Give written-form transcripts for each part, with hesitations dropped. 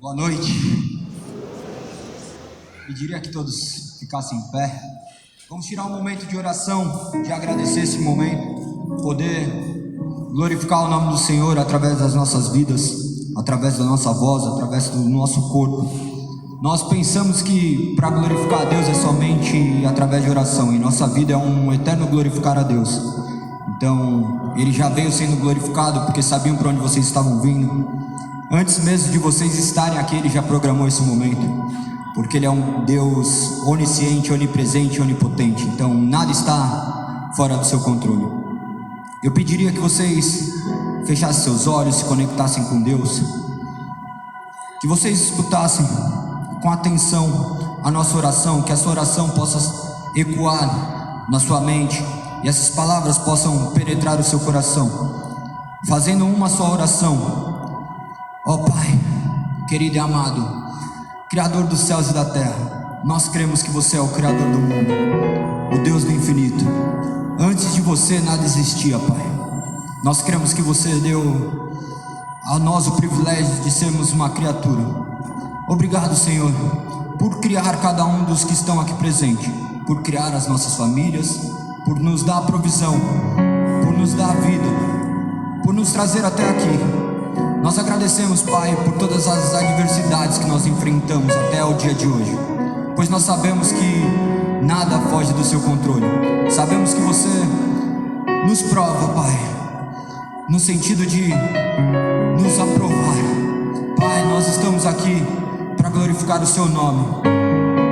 Boa noite. Pediria que todos ficassem em pé. Vamos tirar um momento de oração, de agradecer esse momento, poder glorificar o nome do Senhor através das nossas vidas, através da nossa voz, através do nosso corpo. Nós pensamos que para glorificar a Deus é somente através de oração, e nossa vida é um eterno glorificar a Deus. Então, Ele já veio sendo glorificado porque sabiam para onde vocês estavam vindo. Antes mesmo de vocês estarem aqui, Ele já programou esse momento, porque Ele é um Deus onisciente, onipresente e onipotente. Então nada está fora do seu controle. Eu pediria que vocês fechassem seus olhos, se conectassem com Deus, que vocês escutassem com atenção a nossa oração, que essa oração possa ecoar na sua mente e essas palavras possam penetrar o seu coração, fazendo uma só oração. Ó Pai, querido e amado, Criador dos céus e da terra, nós cremos que você é o Criador do mundo, o Deus do infinito. Antes de você nada existia, Pai. Nós cremos que você deu a nós o privilégio de sermos uma criatura. Obrigado, Senhor, por criar cada um dos que estão aqui presentes, por criar as nossas famílias, por nos dar a provisão, por nos dar a vida, por nos trazer até aqui. Nós agradecemos, Pai, por todas as adversidades que nós enfrentamos até o dia de hoje, pois nós sabemos que nada foge do seu controle. Sabemos que você nos prova, Pai, no sentido de nos aprovar. Pai, nós estamos aqui para glorificar o seu nome.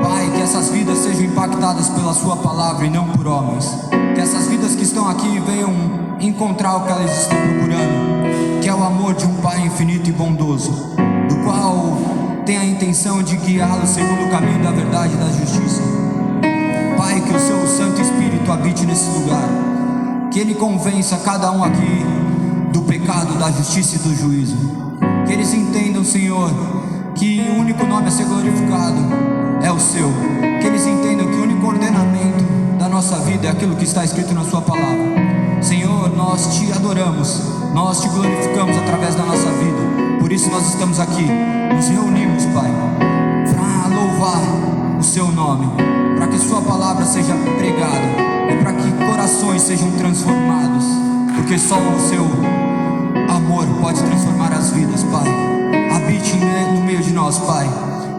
Pai, que essas vidas sejam impactadas pela sua palavra e não por homens. Que essas vidas que estão aqui venham encontrar o que elas estão procurando, que é o amor de um Pai infinito e bondoso, do qual tem a intenção de guiá-los segundo o caminho da verdade e da justiça. Pai, que o seu Santo Espírito habite nesse lugar, que Ele convença cada um aqui do pecado, da justiça e do juízo. Que eles entendam, Senhor, que o único nome a ser glorificado é o seu. Que eles entendam que o único ordenamento da nossa vida é aquilo que está escrito na sua palavra. Senhor, nós te adoramos, nós te glorificamos através da nossa vida. Por isso nós estamos aqui, nos reunimos, Pai, para louvar o seu nome, para que sua palavra seja pregada e para que corações sejam transformados, porque só o seu amor pode transformar as vidas, Pai. Habite no meio de nós, Pai.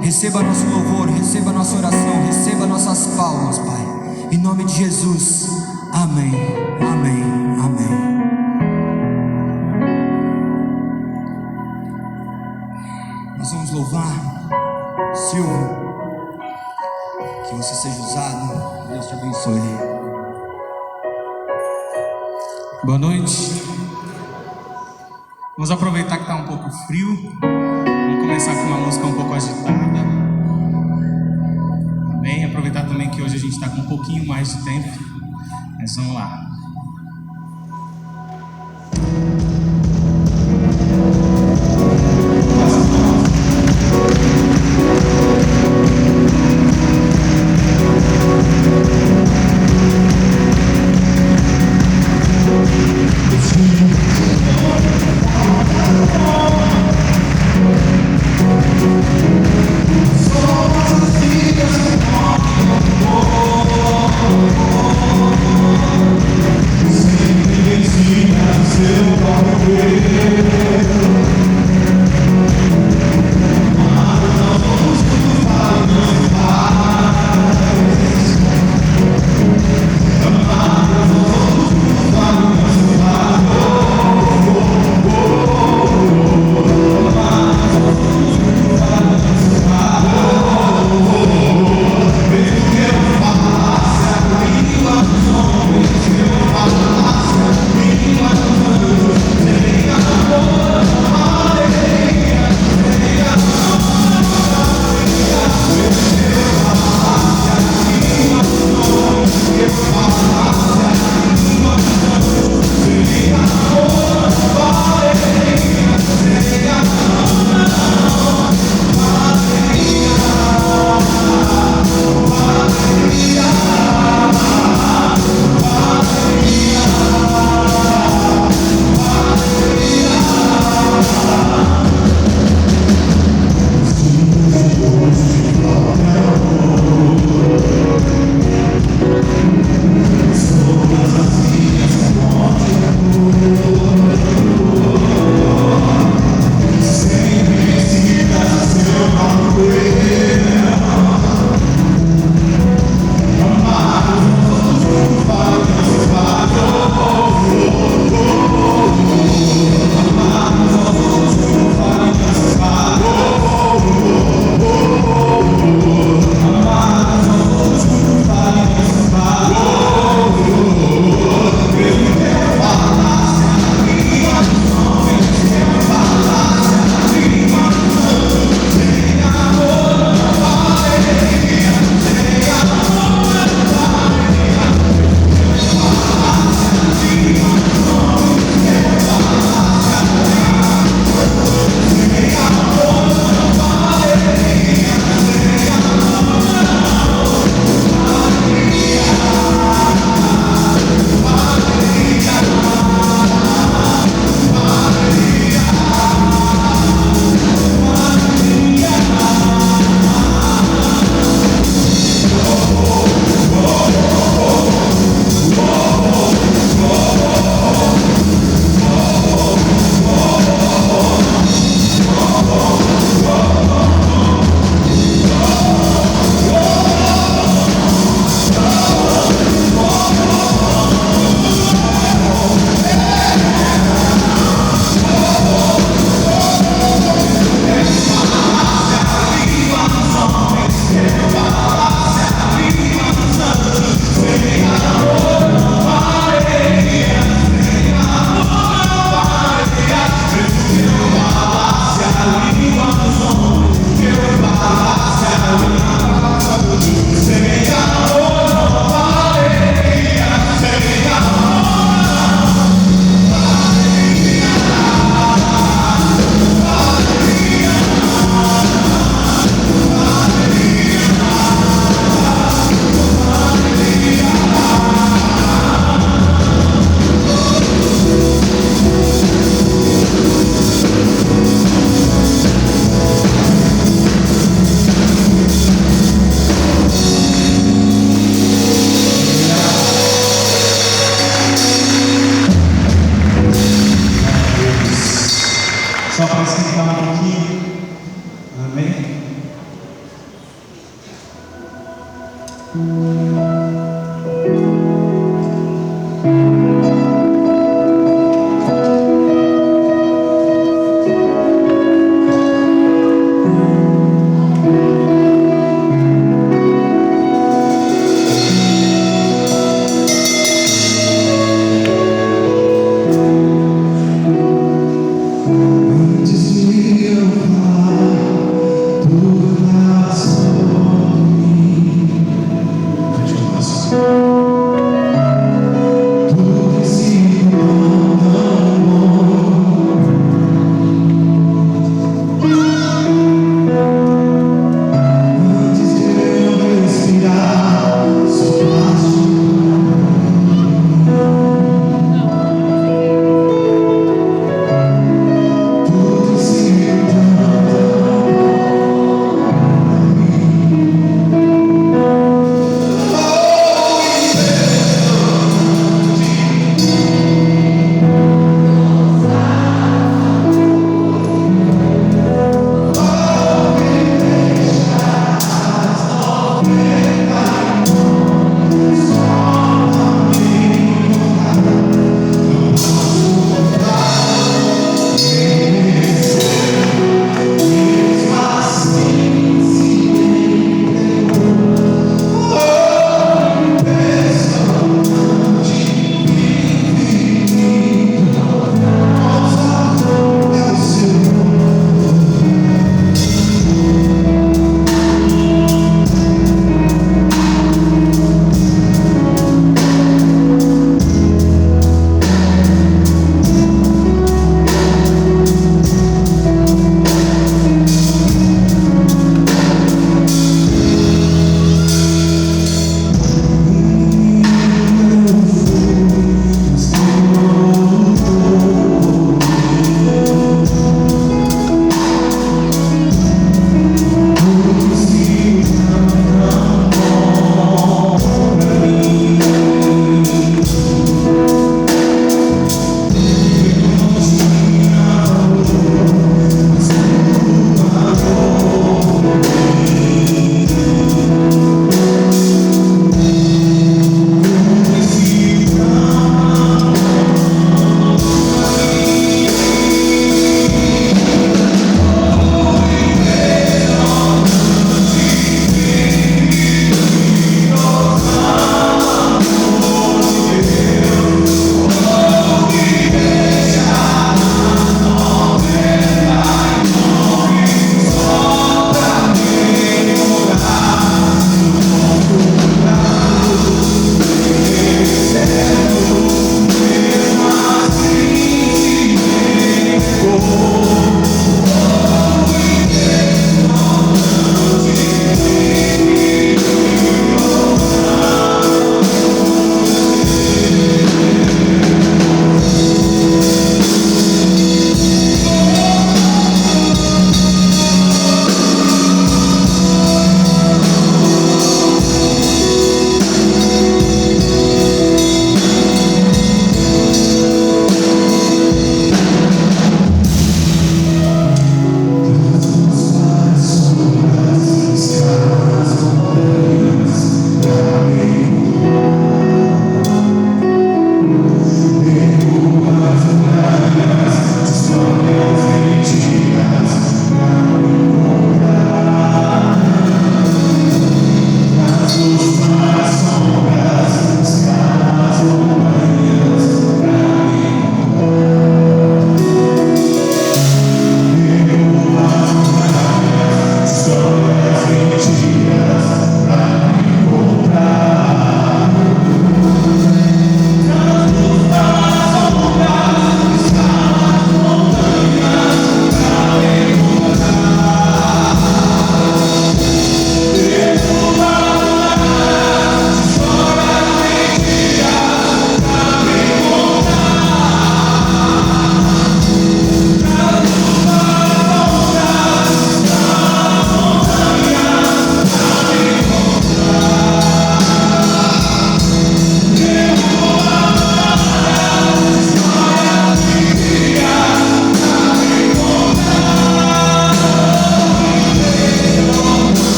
Receba nosso louvor, receba nossa oração, receba nossas palmas, Pai. Em nome de Jesus, amém, amém, amém. Nós vamos louvar. Silvio, que você seja usado. Deus te abençoe. Boa noite. Vamos aproveitar que está um pouco frio. Vamos começar com uma música um pouco agitada. Amém. Aproveitar também que hoje a gente está com um pouquinho mais de tempo. Mas vamos lá. Oh,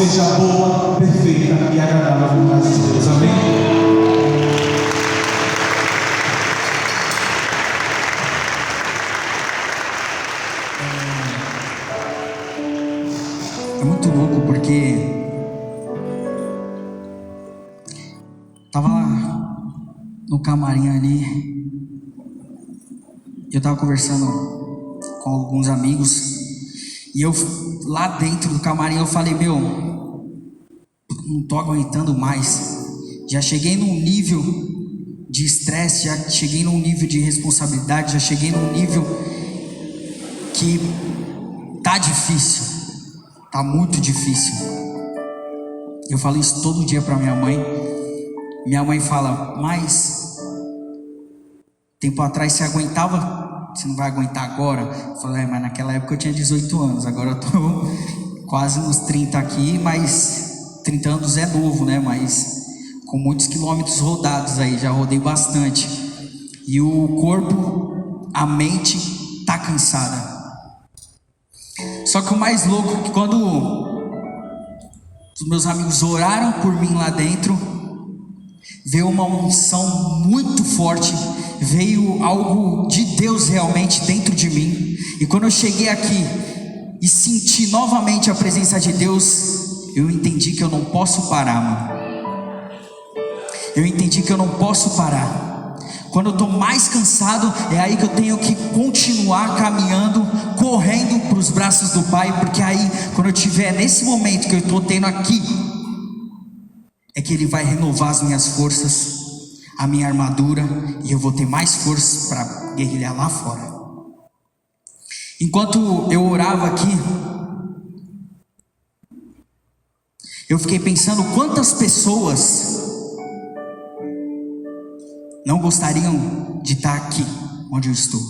seja a boa, perfeita e agradável vontade de Deus. Amém? É muito louco porque tava lá no camarim ali, eu tava conversando com alguns amigos e eu lá dentro do camarim eu falei, não tô aguentando mais, já cheguei num nível de estresse, já cheguei num nível de responsabilidade, já cheguei num nível que tá difícil, tá muito difícil. Eu falo isso todo dia para minha mãe. Minha mãe fala, mas tempo atrás você aguentava, você não vai aguentar agora? Eu falei, mas naquela época eu tinha 18 anos, agora eu tô quase nos 30 aqui, mas 30 anos é novo, né? Mas com muitos quilômetros rodados aí, já rodei bastante. E o corpo, a mente tá cansada. Só que o mais louco é que quando os meus amigos oraram por mim lá dentro, veio uma unção muito forte, veio algo de Deus realmente dentro de mim. E quando eu cheguei aqui e senti novamente a presença de Deus, eu entendi que eu não posso parar, mano. Eu entendi que eu não posso parar. Quando eu estou mais cansado, é aí que eu tenho que continuar caminhando, correndo para os braços do Pai, porque aí, quando eu estiver nesse momento que eu estou tendo aqui, é que Ele vai renovar as minhas forças, a minha armadura, e eu vou ter mais forças para guerrilhar lá fora. Enquanto eu orava aqui, eu fiquei pensando quantas pessoas não gostariam de estar aqui onde eu estou.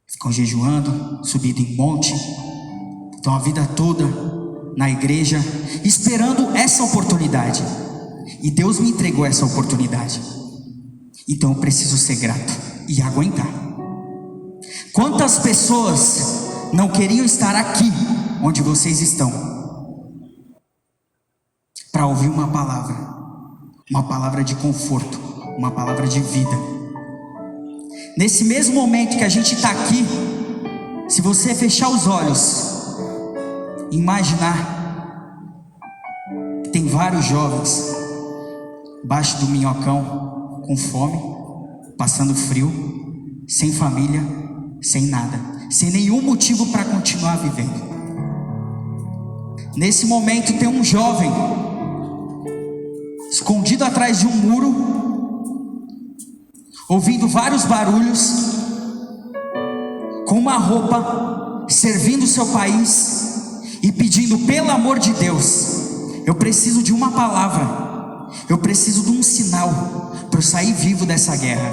Ficam jejuando, subindo em monte, estão a vida toda na igreja, esperando essa oportunidade. E Deus me entregou essa oportunidade. Então eu preciso ser grato e aguentar. Quantas pessoas não queriam estar aqui onde vocês estão para ouvir uma palavra de conforto, uma palavra de vida. Nesse mesmo momento que a gente está aqui, se você fechar os olhos, imaginar que tem vários jovens embaixo do minhocão, com fome, passando frio, sem família, sem nada, sem nenhum motivo para continuar vivendo. Nesse momento tem um jovem escondido atrás de um muro, ouvindo vários barulhos, com uma roupa, servindo o seu país e pedindo, pelo amor de Deus, eu preciso de uma palavra, eu preciso de um sinal para eu sair vivo dessa guerra.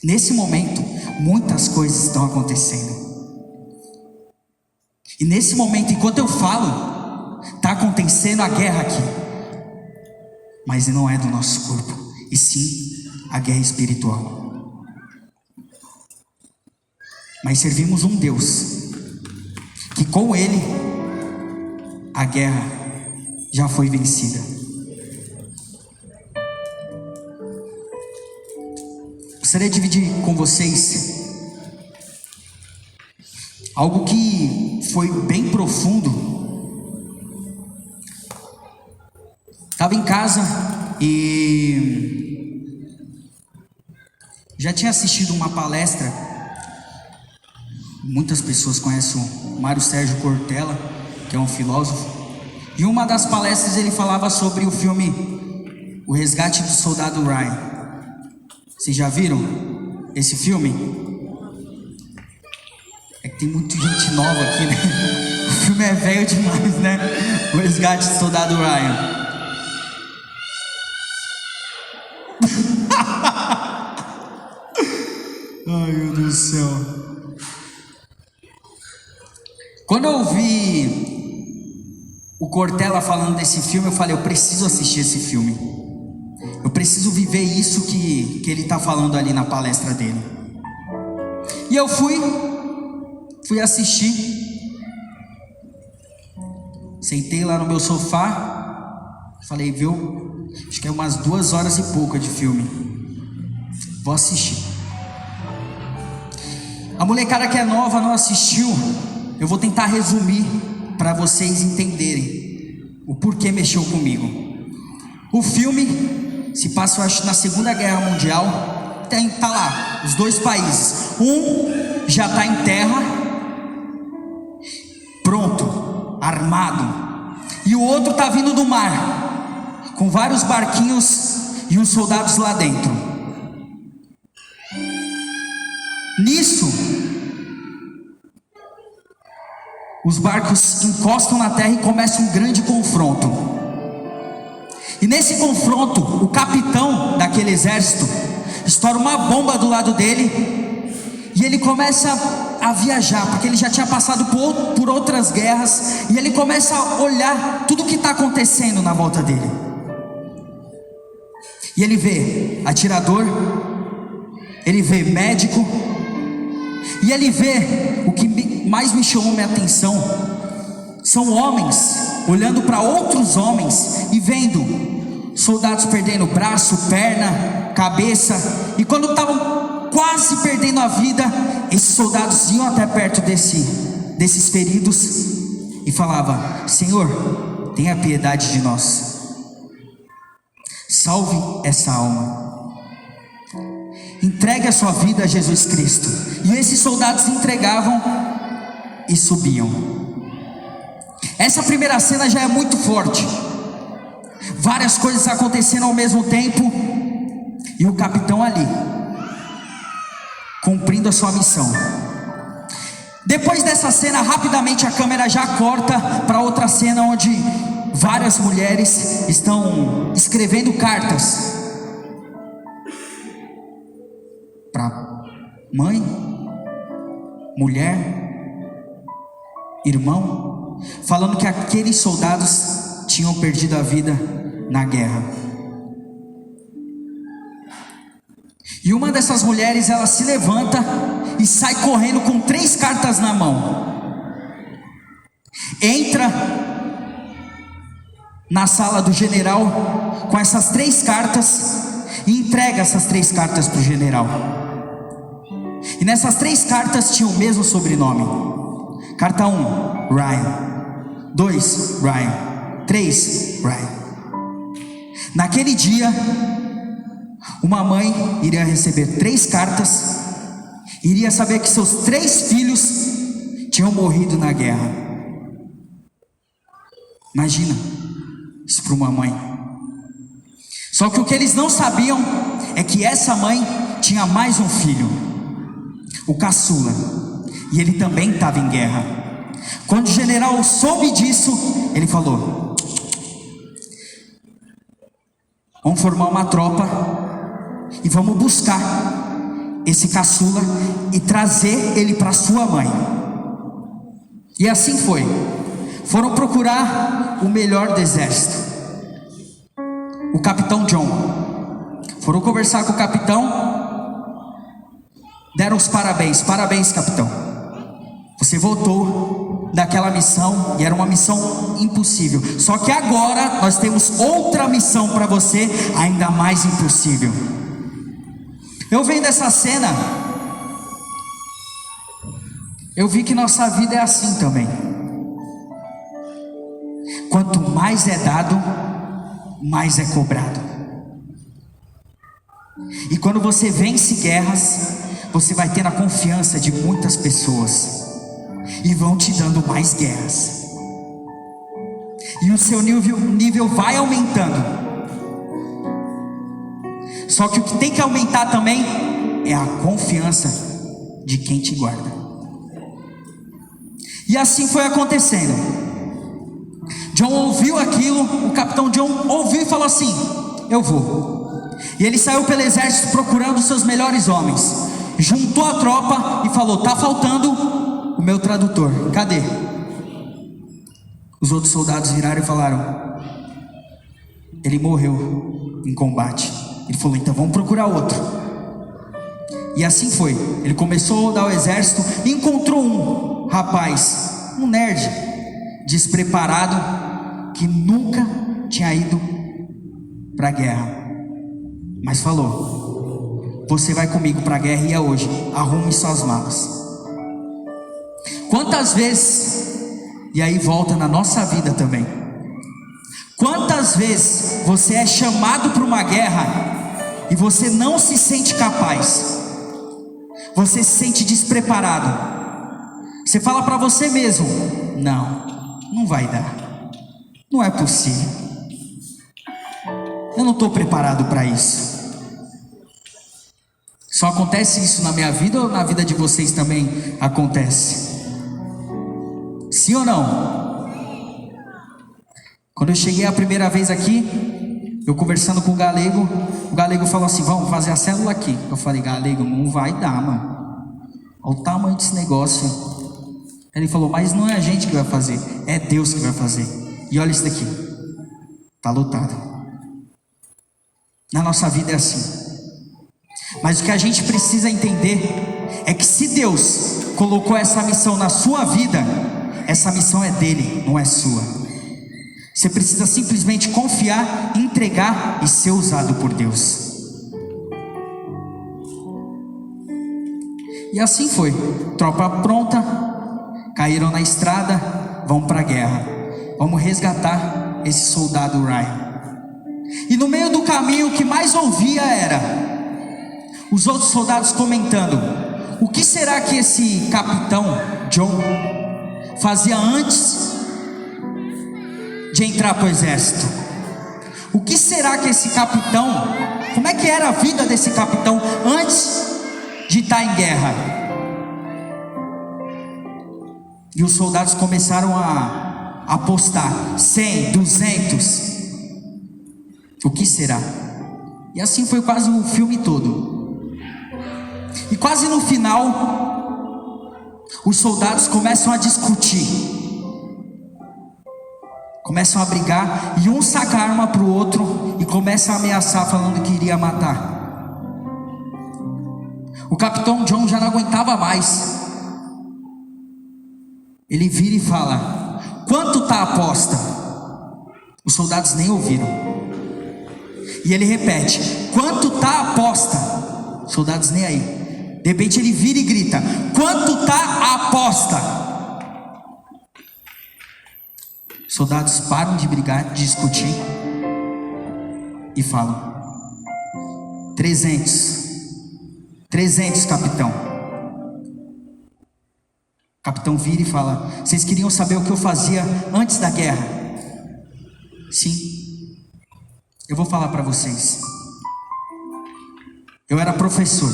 Nesse momento, muitas coisas estão acontecendo. E nesse momento, enquanto eu falo, está acontecendo a guerra aqui. Mas não é do nosso corpo, e sim a guerra espiritual. Mas servimos um Deus que com ele a guerra já foi vencida. Gostaria de dividir com vocês algo que foi bem profundo. Estava em casa e já tinha assistido uma palestra. Muitas pessoas conhecem o Mário Sérgio Cortella, que é um filósofo. E uma das palestras ele falava sobre o filme O Resgate do Soldado Ryan. Vocês já viram esse filme? É que tem muita gente nova aqui, né? O filme é velho demais, né? O Resgate do Soldado Ryan. Ai, meu Deus do céu. Quando eu vi o Cortella falando desse filme, eu falei, eu preciso assistir esse filme. Eu preciso viver isso que ele está falando ali na palestra dele. E eu fui assistir. Sentei lá no meu sofá. Falei, viu? Acho que é umas 2 horas e pouca de filme. Vou assistir. A molecada que é nova não assistiu. Eu vou tentar resumir para vocês entenderem o porquê mexeu comigo. O filme se passa, eu acho, na Segunda Guerra Mundial. Tá lá, os 2 países. Um já está em terra, pronto, armado. E o outro está vindo do mar, com vários barquinhos e uns soldados lá dentro. Nisso, os barcos encostam na terra e começa um grande confronto. E nesse confronto, o capitão daquele exército estoura uma bomba do lado dele e ele começa a viajar, porque ele já tinha passado por outras guerras, e ele começa a olhar tudo que está acontecendo na volta dele. E ele vê atirador, ele vê médico, e ele vê, o que mais me chamou minha atenção, são homens olhando para outros homens e vendo soldados perdendo braço, perna, cabeça. E quando estavam quase perdendo a vida, esses soldados iam até perto desses feridos e falavam: Senhor, tenha piedade de nós, salve essa alma, entregue a sua vida a Jesus Cristo. E esses soldados entregavam e subiam. Essa primeira cena já é muito forte. Várias coisas acontecendo ao mesmo tempo, e o capitão ali, cumprindo a sua missão. Depois dessa cena, rapidamente a câmera já corta para outra cena, onde várias mulheres estão escrevendo cartas para mãe, mulher, irmão, falando que aqueles soldados tinham perdido a vida na guerra. E uma dessas mulheres, ela se levanta e sai correndo com 3 cartas na mão. Entra na sala do general com essas 3 cartas e entrega essas 3 cartas para o general. E nessas 3 cartas tinha o mesmo sobrenome. Carta 1, Ryan. 2, Ryan. 3, Ryan. Naquele dia, uma mãe iria receber 3 cartas, iria saber que seus 3 filhos tinham morrido na guerra. Imagina isso para uma mãe. Só que o que eles não sabiam é que essa mãe tinha mais um filho, o caçula, e ele também estava em guerra. Quando o general soube disso, ele falou: vamos formar uma tropa e vamos buscar esse caçula e trazer ele para sua mãe. E assim foi. Foram procurar o melhor do exército, o capitão John. Foram conversar com o capitão, deram os parabéns. Parabéns, capitão. Você voltou daquela missão e era uma missão impossível. Só que agora nós temos outra missão para você, ainda mais impossível. Eu vendo essa cena, eu vi que nossa vida é assim também. Quanto mais é dado, mais é cobrado. E quando você vence guerras, você vai ter a confiança de muitas pessoas e vão te dando mais guerras. E o seu nível vai aumentando. Só que o que tem que aumentar também é a confiança de quem te guarda. E assim foi acontecendo. John ouviu aquilo, o capitão John ouviu e falou assim: eu vou. E ele saiu pelo exército procurando os seus melhores homens. Juntou a tropa e falou: tá faltando o meu tradutor, cadê? Os outros soldados viraram e falaram: ele morreu em combate. Ele falou: então vamos procurar outro. E assim foi. Ele começou a rodar o exército e encontrou um rapaz, um nerd despreparado, que nunca tinha ido para a guerra, mas falou: você vai comigo para a guerra e é hoje, arrume suas malas. Quantas vezes, e aí volta na nossa vida também, quantas vezes você é chamado para uma guerra e você não se sente capaz, você se sente despreparado, você fala para você mesmo: não vai dar, não é possível, eu não estou preparado para isso. Só acontece isso na minha vida ou na vida de vocês também acontece? Sim ou não? Quando eu cheguei a primeira vez aqui, eu conversando com o Galego falou assim: vamos fazer a célula aqui. Eu falei: Galego, não vai dar, mano, olha o tamanho desse negócio. Ele falou: mas não é a gente que vai fazer, é Deus que vai fazer. E olha isso daqui, está lotado. Na nossa vida é assim. Mas o que a gente precisa entender é que se Deus colocou essa missão na sua vida, essa missão é dele, não é sua. Você precisa simplesmente confiar, entregar e ser usado por Deus. E assim foi. Tropa pronta, caíram na estrada, vão para a guerra. Vamos resgatar esse soldado Ryan. E no meio do caminho o que mais ouvia era os outros soldados comentando: o que será que esse capitão John fazia antes de entrar para o exército? O que será que esse capitão, como é que era a vida desse capitão antes de estar em guerra? E os soldados começaram a apostar: 100, 200. O que será? E assim foi quase o filme todo. E quase no final, os soldados começam a discutir, começam a brigar, e um saca a arma para o outro e começa a ameaçar, falando que iria matar. O capitão John já não aguentava mais. Ele vira e fala: quanto está a aposta? Os soldados nem ouviram. E ele repete: quanto está a aposta? Os soldados nem aí. De repente ele vira e grita: quanto está a aposta? Os soldados param de brigar, de discutir e falam: 300, capitão. O capitão vira e fala: vocês queriam saber o que eu fazia antes da guerra? Sim, eu vou falar para vocês. Eu era professor,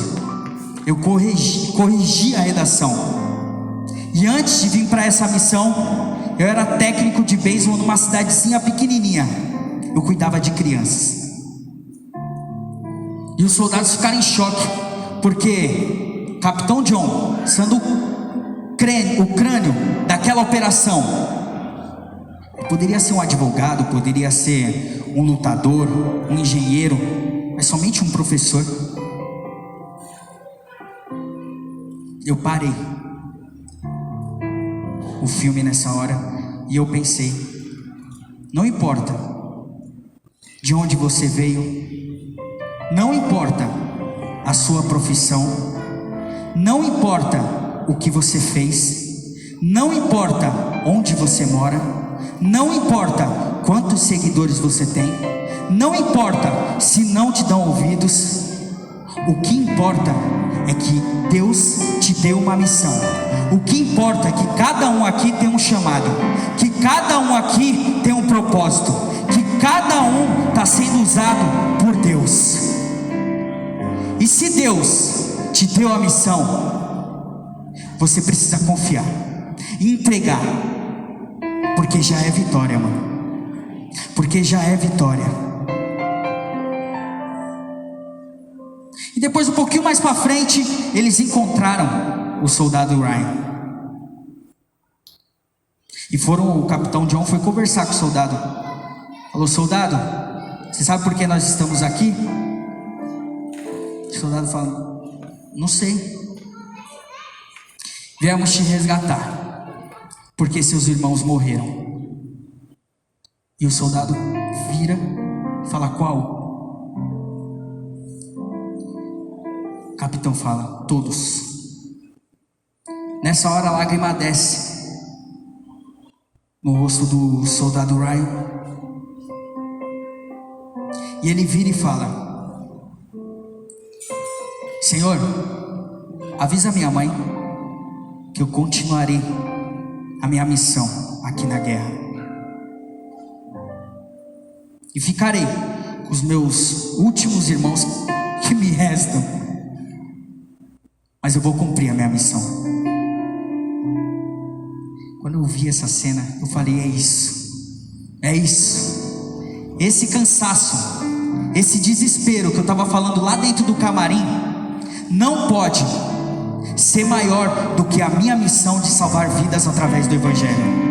eu corrigi a redação, e antes de vir para essa missão, eu era técnico de beisebol numa cidadezinha pequenininha. Eu cuidava de crianças. E os soldados ficaram em choque, porque Capitão John, sendo o crânio daquela operação, poderia ser um advogado, poderia ser um lutador, um engenheiro, mas somente um professor. Eu parei o filme nessa hora e eu pensei: não importa de onde você veio, não importa a sua profissão, não importa o que você fez, não importa onde você mora, não importa quantos seguidores você tem, não importa se não te dão ouvidos. O que importa é que Deus te deu uma missão. O que importa é que cada um aqui tem um chamado, que cada um aqui tem um propósito, que cada um está sendo usado por Deus. E se Deus te deu a missão, você precisa confiar e entregar, porque já é vitória, mano. Porque já é vitória. E depois, um pouquinho mais para frente, eles encontraram o soldado Ryan. E o capitão John foi conversar com o soldado. Falou: soldado, você sabe por que nós estamos aqui? O soldado fala: não sei. Viemos te resgatar, porque seus irmãos morreram. E o soldado vira e fala: qual? O capitão fala: todos. Nessa hora a lágrima desce no rosto do soldado Ryan, e ele vira e fala: Senhor, avisa minha mãe que eu continuarei a minha missão aqui na guerra, e ficarei com os meus últimos irmãos que me restam, mas eu vou cumprir a minha missão. Quando eu vi essa cena, eu falei: é isso, esse cansaço, esse desespero que eu estava falando lá dentro do camarim, não pode ser maior do que a minha missão de salvar vidas através do Evangelho.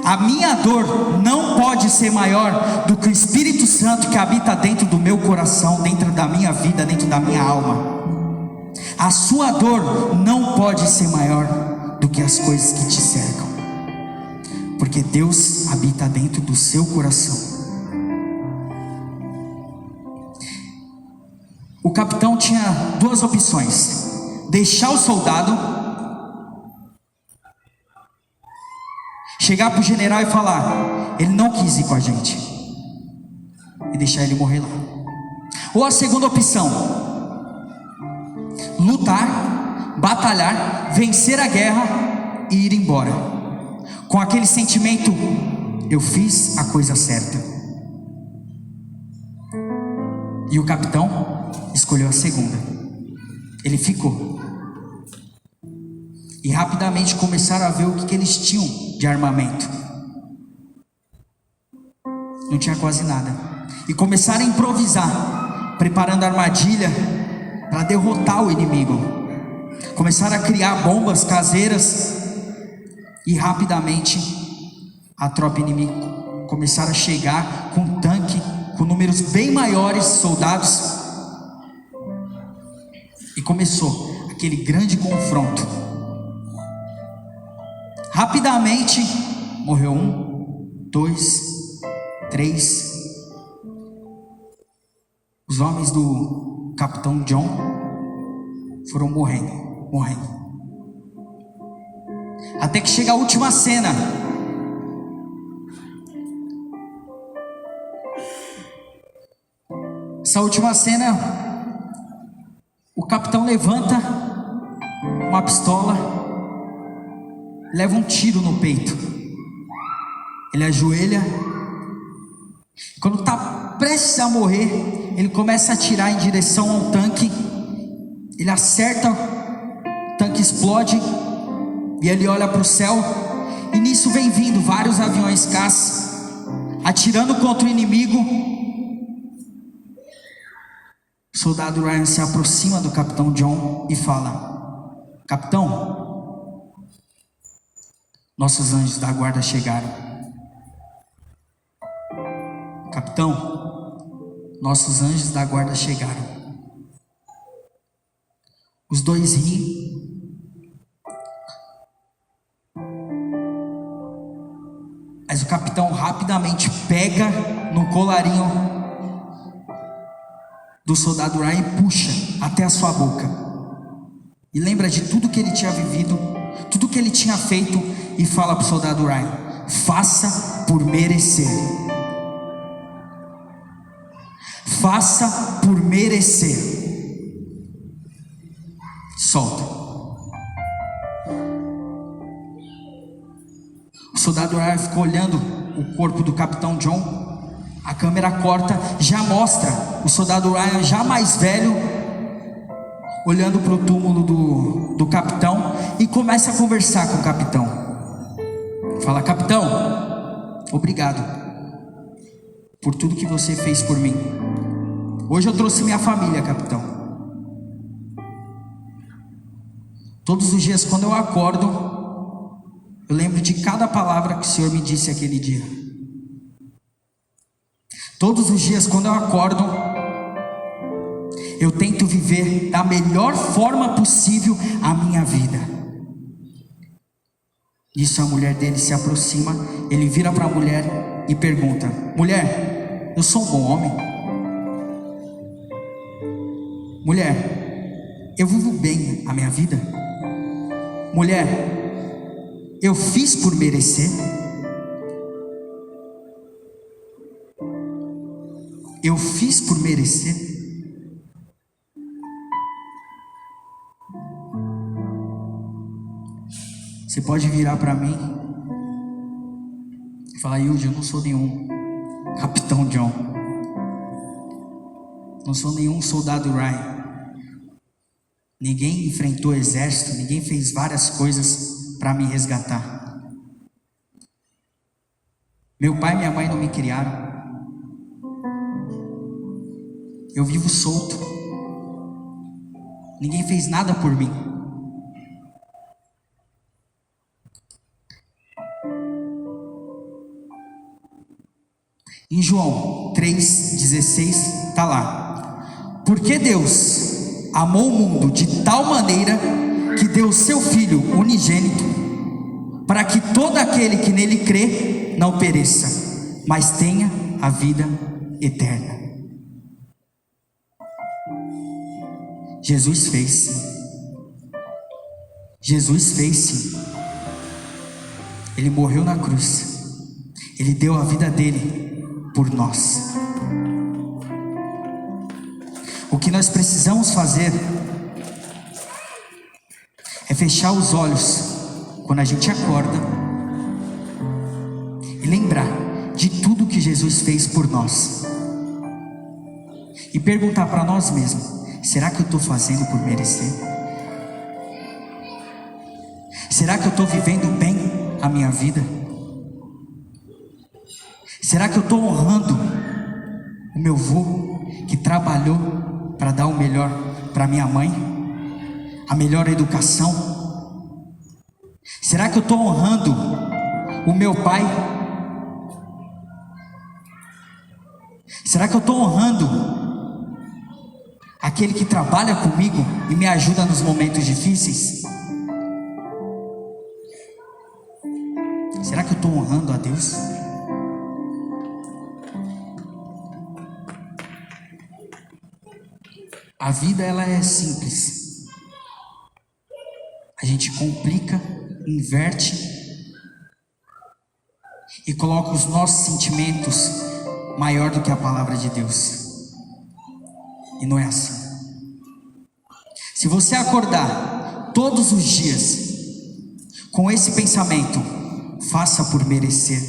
A minha dor não pode ser maior do que o Espírito Santo que habita dentro do meu coração, dentro da minha vida, dentro da minha alma. A sua dor não pode ser maior do que as coisas que te cercam, porque Deus habita dentro do seu coração. O capitão tinha duas opções: deixar o soldado, chegar para o general e falar: ele não quis ir com a gente, e deixar ele morrer lá. Ou a segunda opção: lutar, batalhar, vencer a guerra e ir embora, com aquele sentimento: eu fiz a coisa certa. E o capitão escolheu a segunda. Ele ficou, e rapidamente começaram a ver o que eles tinham de armamento. Não tinha quase nada, e começaram a improvisar, preparando armadilha para derrotar o inimigo. Começaram a criar bombas caseiras, e rapidamente a tropa inimiga começaram a chegar com um tanque, com números bem maiores de soldados, e começou aquele grande confronto. Rapidamente morreu 1, 2, 3. Os homens do capitão John foram morrendo, até que chega a última cena. Essa última cena, o capitão levanta uma pistola, leva um tiro no peito, ele ajoelha, e quando está prestes a morrer, ele começa a atirar em direção ao tanque. Ele acerta, o tanque explode, e ele olha para o céu, e nisso vem vindo vários aviões caça, atirando contra o inimigo. O soldado Ryan se aproxima do capitão John e fala: capitão, nossos anjos da guarda chegaram. Capitão, nossos anjos da guarda chegaram. Os dois riem. Mas o capitão rapidamente pega no colarinho do soldado Ryan e puxa até a sua boca. E lembra de tudo que ele tinha vivido, tudo que ele tinha feito, e fala para o soldado Ryan: faça por merecer. Faça por merecer. Solta. O soldado Ryan ficou olhando o corpo do capitão John. A câmera corta, já mostra o soldado Ryan já mais velho, olhando para o túmulo do capitão, e começa a conversar com o capitão. Fala: capitão, obrigado por tudo que você fez por mim. Hoje eu trouxe minha família, capitão. Todos os dias quando eu acordo, eu lembro de cada palavra que o Senhor me disse aquele dia. Todos os dias quando eu acordo, eu tento viver da melhor forma possível a minha vida. Nisso a mulher dele se aproxima, ele vira para a mulher e pergunta: mulher, eu sou um bom homem? Mulher, eu vivo bem a minha vida? Mulher, eu fiz por merecer? Eu fiz por merecer? Você pode virar para mim e falar: Yudi, eu não sou nenhum capitão John, não sou nenhum soldado Ryan. Ninguém enfrentou o exército, ninguém fez várias coisas para me resgatar. Meu pai e minha mãe não me criaram. Eu vivo solto. Ninguém fez nada por mim. Em João 3,16 está lá: porque Deus amou o mundo de tal maneira que deu o seu Filho unigênito, para que todo aquele que nele crê não pereça, mas tenha a vida eterna. Jesus fez sim. Jesus fez sim. Ele morreu na cruz. Ele deu a vida dele por nós. O que nós precisamos fazer é fechar os olhos quando a gente acorda e lembrar de tudo que Jesus fez por nós e perguntar para nós mesmos: será que eu estou fazendo por merecer? Será que eu estou vivendo bem a minha vida? Será que eu estou honrando o meu avô que trabalhou para dar o melhor para minha mãe, a melhor educação? Será que eu estou honrando o meu pai? Será que eu estou honrando aquele que trabalha comigo e me ajuda nos momentos difíceis? Será que eu estou honrando a Deus? A vida, ela é simples. A gente complica, inverte e coloca os nossos sentimentos maior do que a palavra de Deus. E não é assim. Se você acordar todos os dias com esse pensamento: faça por merecer,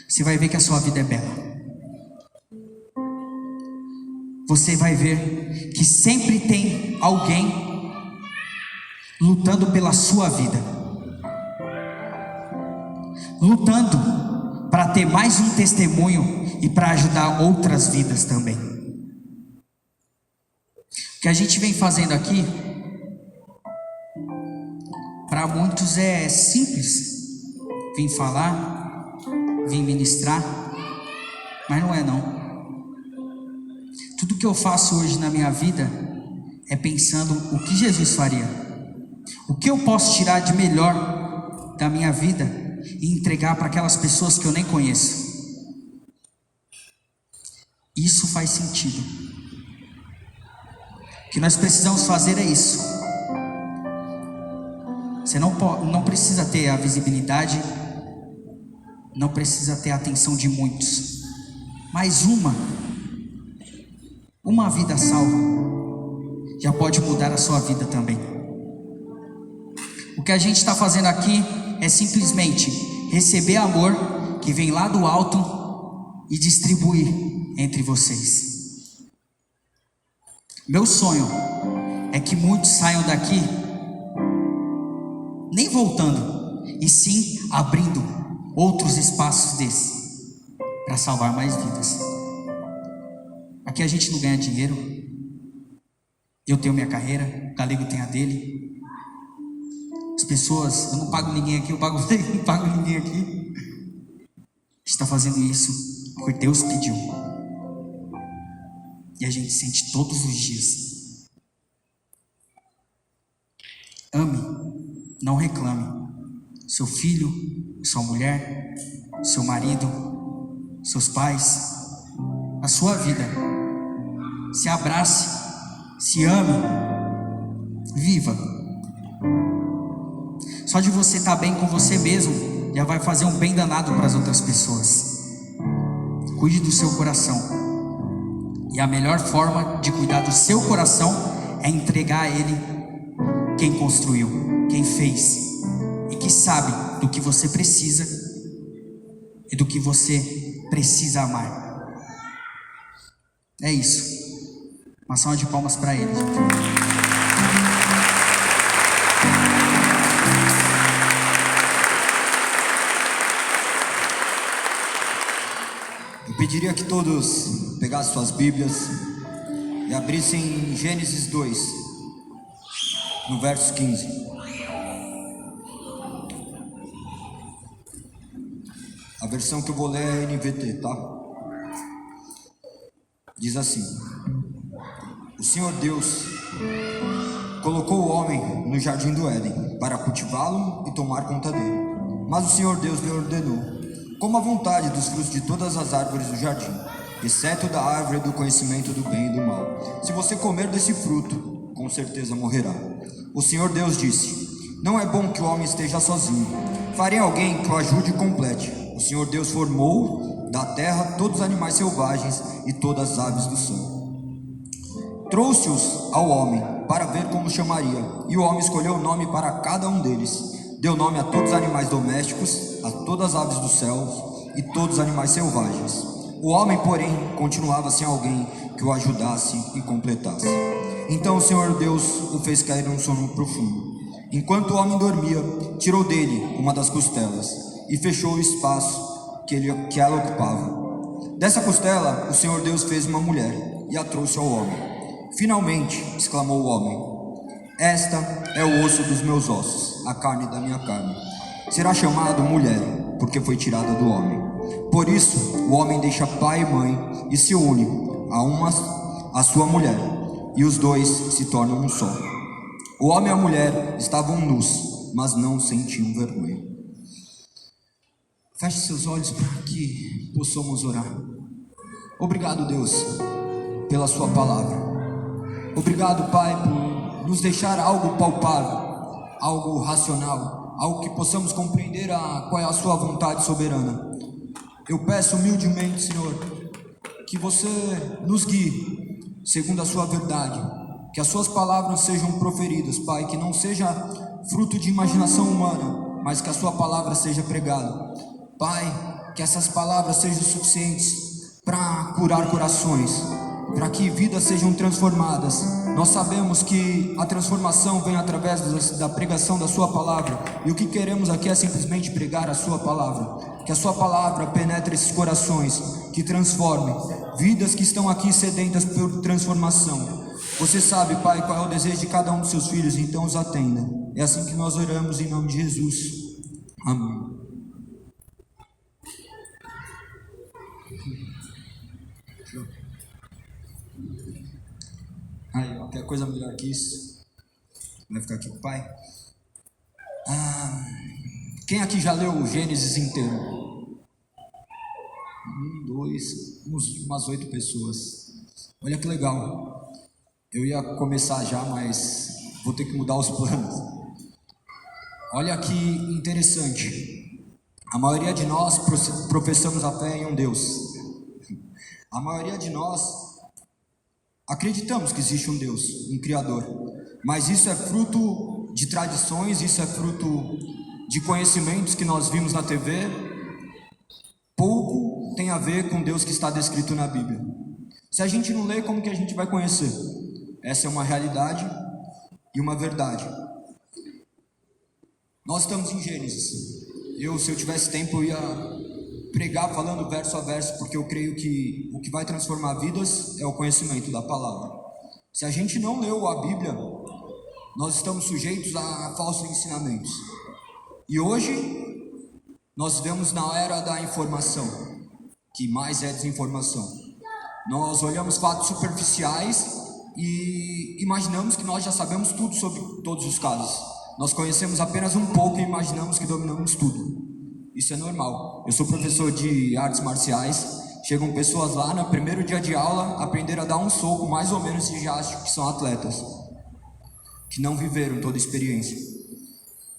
você vai ver que a sua vida é bela. Você vai ver que sempre tem alguém lutando pela sua vida, lutando para ter mais um testemunho e para ajudar outras vidas também. O que a gente vem fazendo aqui, para muitos é simples: vim falar, vim ministrar, mas não é não. Tudo que eu faço hoje na minha vida é pensando o que Jesus faria, o que eu posso tirar de melhor da minha vida e entregar para aquelas pessoas que eu nem conheço. Isso faz sentido. O que nós precisamos fazer é isso. Você não precisa ter a visibilidade, não precisa ter a atenção de muitos, mas uma vida salva já pode mudar a sua vida também. O que a gente está fazendo aqui é simplesmente receber amor que vem lá do alto e distribuir entre vocês. Meu sonho é que muitos saiam daqui nem voltando, e sim abrindo outros espaços desses para salvar mais vidas. Aqui a gente não ganha dinheiro. Eu tenho minha carreira, o Galego tem a dele. As pessoas, eu não pago ninguém aqui, eu não pago ninguém aqui. A gente está fazendo isso porque Deus pediu. E a gente sente todos os dias. Ame, não reclame. Seu filho, sua mulher, seu marido, seus pais, a sua vida. Se abrace, se ame, viva. Só de você estar bem com você mesmo já vai fazer um bem danado para as outras pessoas. Cuide do seu coração. E a melhor forma de cuidar do seu coração é entregar a Ele quem construiu, quem fez e que sabe do que você precisa e do que você precisa amar. É isso. Uma salva de palmas para Ele, gente. Eu pediria que todos pegassem suas Bíblias e abrissem em Gênesis 2, no verso 15. A versão que eu vou ler é a NVT, tá? Diz assim: O Senhor Deus colocou o homem no jardim do Éden para cultivá-lo e tomar conta dele. Mas o Senhor Deus lhe ordenou: coma à vontade dos frutos de todas as árvores do jardim, exceto da árvore do conhecimento do bem e do mal. Se você comer desse fruto, com certeza morrerá. O Senhor Deus disse: não é bom que o homem esteja sozinho. Farei alguém que o ajude e complete. O Senhor Deus formou da terra todos os animais selvagens e todas as aves do céu. Trouxe-os ao homem para ver como chamaria, e o homem escolheu o nome para cada um deles. Deu nome a todos os animais domésticos, a todas as aves dos céus e todos os animais selvagens. O homem, porém, continuava sem alguém que o ajudasse e completasse. Então o Senhor Deus o fez cair num sono profundo. Enquanto o homem dormia, tirou dele uma das costelas e fechou o espaço que ela ocupava. Dessa costela, o Senhor Deus fez uma mulher e a trouxe ao homem. Finalmente, exclamou o homem: esta é o osso dos meus ossos, a carne da minha carne. Será chamado mulher, porque foi tirada do homem. Por isso, o homem deixa pai e mãe e se une a sua mulher, e os dois se tornam um só. O homem e a mulher estavam nus, mas não sentiam vergonha. Feche seus olhos para que possamos orar. Obrigado, Deus, pela sua palavra. Obrigado, Pai, por nos deixar algo palpável, algo racional, algo que possamos compreender qual é a sua vontade soberana. Eu peço humildemente, Senhor, que você nos guie segundo a sua verdade, que as suas palavras sejam proferidas, Pai, que não seja fruto de imaginação humana, mas que a sua palavra seja pregada. Pai, que essas palavras sejam suficientes para curar corações, para que vidas sejam transformadas. Nós sabemos que a transformação vem através da pregação da sua palavra, e o que queremos aqui é simplesmente pregar a sua palavra. Que a sua palavra penetre esses corações, que transforme vidas que estão aqui sedentas por transformação. Você sabe, Pai, qual é o desejo de cada um dos seus filhos, então os atenda. É assim que nós oramos em nome de Jesus. Amém. Aí, ó, quer coisa melhor que isso? Vai ficar aqui com o Pai? Quem aqui já leu o Gênesis inteiro? Umas 8 pessoas. Olha que legal. Eu ia começar já, mas vou ter que mudar os planos. Olha que interessante. A maioria de nós professamos a fé em um Deus. A maioria de nós acreditamos que existe um Deus, um Criador. Mas isso é fruto de tradições, isso é fruto de conhecimentos que nós vimos na TV. Pouco tem a ver com Deus que está descrito na Bíblia. Se a gente não lê, como que a gente vai conhecer? Essa é uma realidade e uma verdade. Nós estamos em Gênesis. Se eu tivesse tempo, eu ia pregar falando verso a verso, porque eu creio que o que vai transformar vidas é o conhecimento da palavra. Se a gente não leu a Bíblia, nós estamos sujeitos a falsos ensinamentos. E hoje, nós vivemos na era da informação, que mais é desinformação. Nós olhamos fatos superficiais e imaginamos que nós já sabemos tudo sobre todos os casos. Nós conhecemos apenas um pouco e imaginamos que dominamos tudo. Isso é normal. Eu sou professor de artes marciais. Chegam pessoas lá no primeiro dia de aula, aprenderam a dar um soco, mais ou menos, e já acham que são atletas, que não viveram toda a experiência.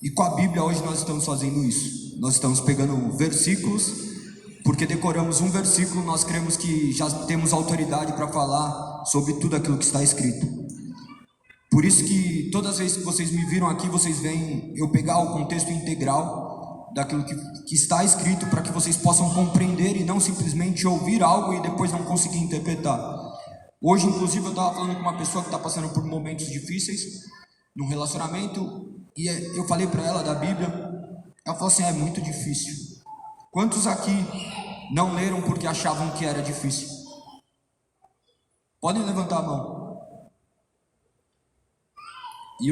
E com a Bíblia hoje nós estamos fazendo isso. Nós estamos pegando versículos, porque decoramos um versículo, nós cremos que já temos autoridade para falar sobre tudo aquilo que está escrito. Por isso que todas as vezes que vocês me viram aqui, vocês veem eu pegar o contexto integral daquilo que está escrito, para que vocês possam compreender e não simplesmente ouvir algo e depois não conseguir interpretar. Hoje, inclusive, eu estava falando com uma pessoa que está passando por momentos difíceis num relacionamento, e eu falei para ela da Bíblia. Ela falou assim: é muito difícil. Quantos aqui não leram porque achavam que era difícil? Podem levantar a mão. E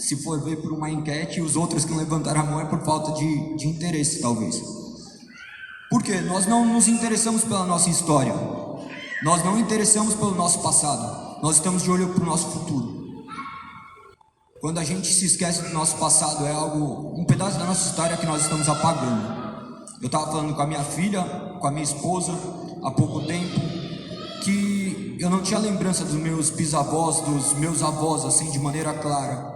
se for ver por uma enquete, os outros que não levantaram a mão é por falta de interesse, talvez. Por quê? Nós não nos interessamos pela nossa história. Nós não interessamos pelo nosso passado. Nós estamos de olho para o nosso futuro. Quando a gente se esquece do nosso passado, é um pedaço da nossa história que nós estamos apagando. Eu estava falando com a minha filha, com a minha esposa, há pouco tempo, que eu não tinha lembrança dos meus bisavós, dos meus avós, assim, de maneira clara.